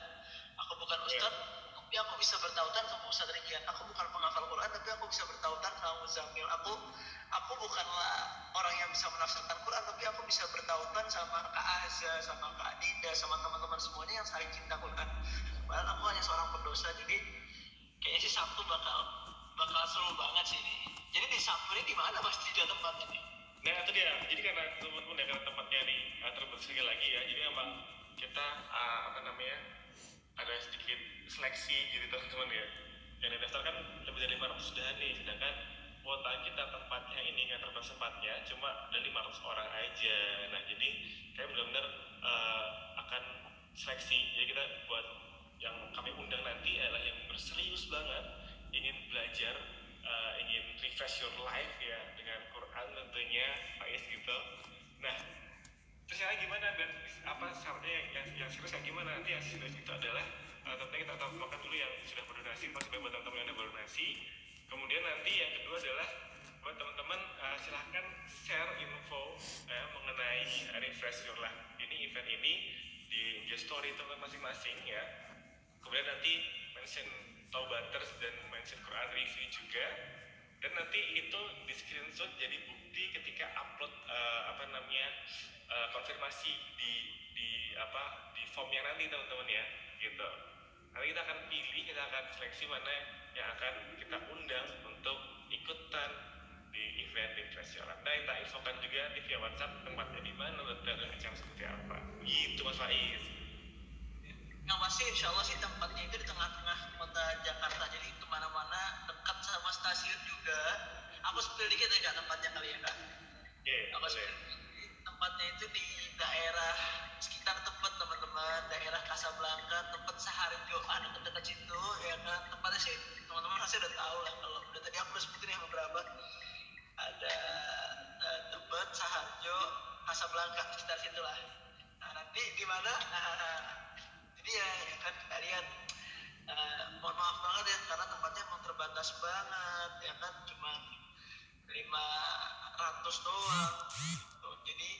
aku bukan ustadz, tapi aku bisa bertautan sama Ustadz Rian. Aku bukan penghafal Quran, tapi aku bisa bertautan sama Muzamil. Aku bukanlah orang yang bisa menafsirkan Quran, tapi aku bisa bertautan sama Kak Azza, sama Kak Dinda, sama teman-teman semuanya yang saling cinta Quran. Padahal aku hanya seorang pendosa, jadi kayaknya sih Sabtu bakal seru banget sih ini. Jadi di Sabtu ini di mana Mas Dida tempatnya nih? Nah itu dia. Jadi karena teman-teman ya, karena tempatnya nih terbatas sekali lagi ya. Jadi emang kita ada sedikit seleksi gitu teman-teman ya. Yang didaftarkan lebih dari 500 sudah nih, sedangkan kuota kita tempatnya ini nggak terbatas tempatnya, cuma ada 500 orang aja. Nah jadi kayak benar-benar akan seleksi. Jadi kita buat yang kami undang nanti adalah yang berserius banget, ingin belajar, ingin refresh your life ya dengan Quran tentunya, Faiz gitu. Nah terus yang gimana dan apa syaratnya yang serius kayak gimana? Nanti yang serius itu adalah tentunya kita tambahkan dulu yang sudah berdonasi, pasti buat teman-teman yang sudah berdonasi. Kemudian nanti yang kedua adalah buat teman-teman silahkan share info mengenai refresh your life ini, event ini di story teman masing-masing ya. Kemudian nanti mention Taubaters dan mention Quran review juga. Dan nanti itu di screenshot jadi bukti ketika upload konfirmasi di formnya nanti teman-teman ya gitu. Nanti kita akan pilih, kita akan seleksi mana yang akan kita undang untuk ikutan di event Refresh Your Life. Nah kita infokan juga di via WhatsApp tempatnya di mana dan acara seperti apa. Gitu Mas Faiz. Yang pasti insya Allah sih tempatnya itu di tengah-tengah kota Jakarta, jadi kemana-mana, dekat sama stasiun juga. Aku spill dikit ya Kak tempatnya kali ya Kak. Aku spill tempatnya itu di daerah sekitar Tebet teman-teman, daerah Kasablanka, Tebet Saharjo, dekat-dekat situ ya kan. Tempatnya sih teman-teman pasti udah tahu lah, kalau udah tadi aku udah sebutin ya beberapa. Ada Tebet, Saharjo, Kasablanka, sekitar situlah. Nah nanti di mana? Jadi ya kan kita lihat, mohon maaf banget ya karena tempatnya emang terbatas banget ya kan, cuma 500 doang tuh. Jadi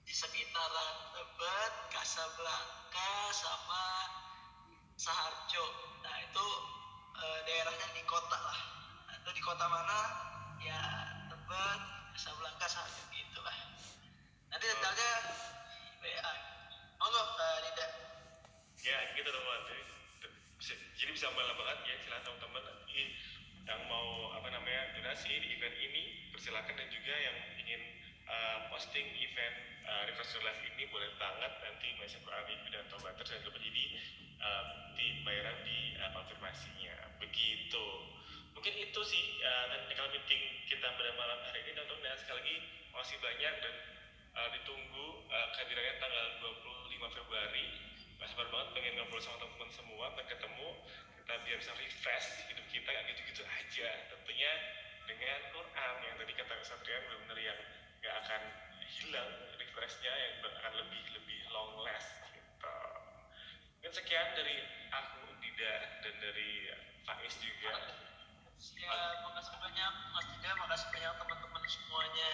di sekitaran Tebet, Kasablanka sama Saharjo. Nah itu daerahnya di kota lah. Nah, itu di kota mana? Ya Tebet, Kasablanka, Saharjo gitu lah. Nanti detailnya WA. Monggo Dinda. Ya gitu teman-teman. Jadi bisa malah banget ya, silahkan teman-teman yang mau donasi di event ini persilakan, dan juga yang ingin posting event Refresh Your Life ini boleh banget nanti mention Quran review dan Taubaters dan dapat di bayaran di konfirmasinya begitu. Mungkin itu sih technical meeting kita pada malam hari ini teman-teman. Dan sekali lagi masih banyak dan ditunggu kehadirannya tanggal 25 Februari. Gak sabar banget pengen ngobrol sama teman-teman semua, pengen ketemu kita biar bisa refresh hidup kita, gak gitu-gitu aja. Tentunya dengan Quran yang tadi kata Satrian benar-benar yang gak akan hilang refreshnya, yang akan lebih long last gitu. Mungkin sekian dari aku, Dida, dan dari Faiz juga. Ya makasih banyak Mas Dida, makasih banyak teman-teman semuanya.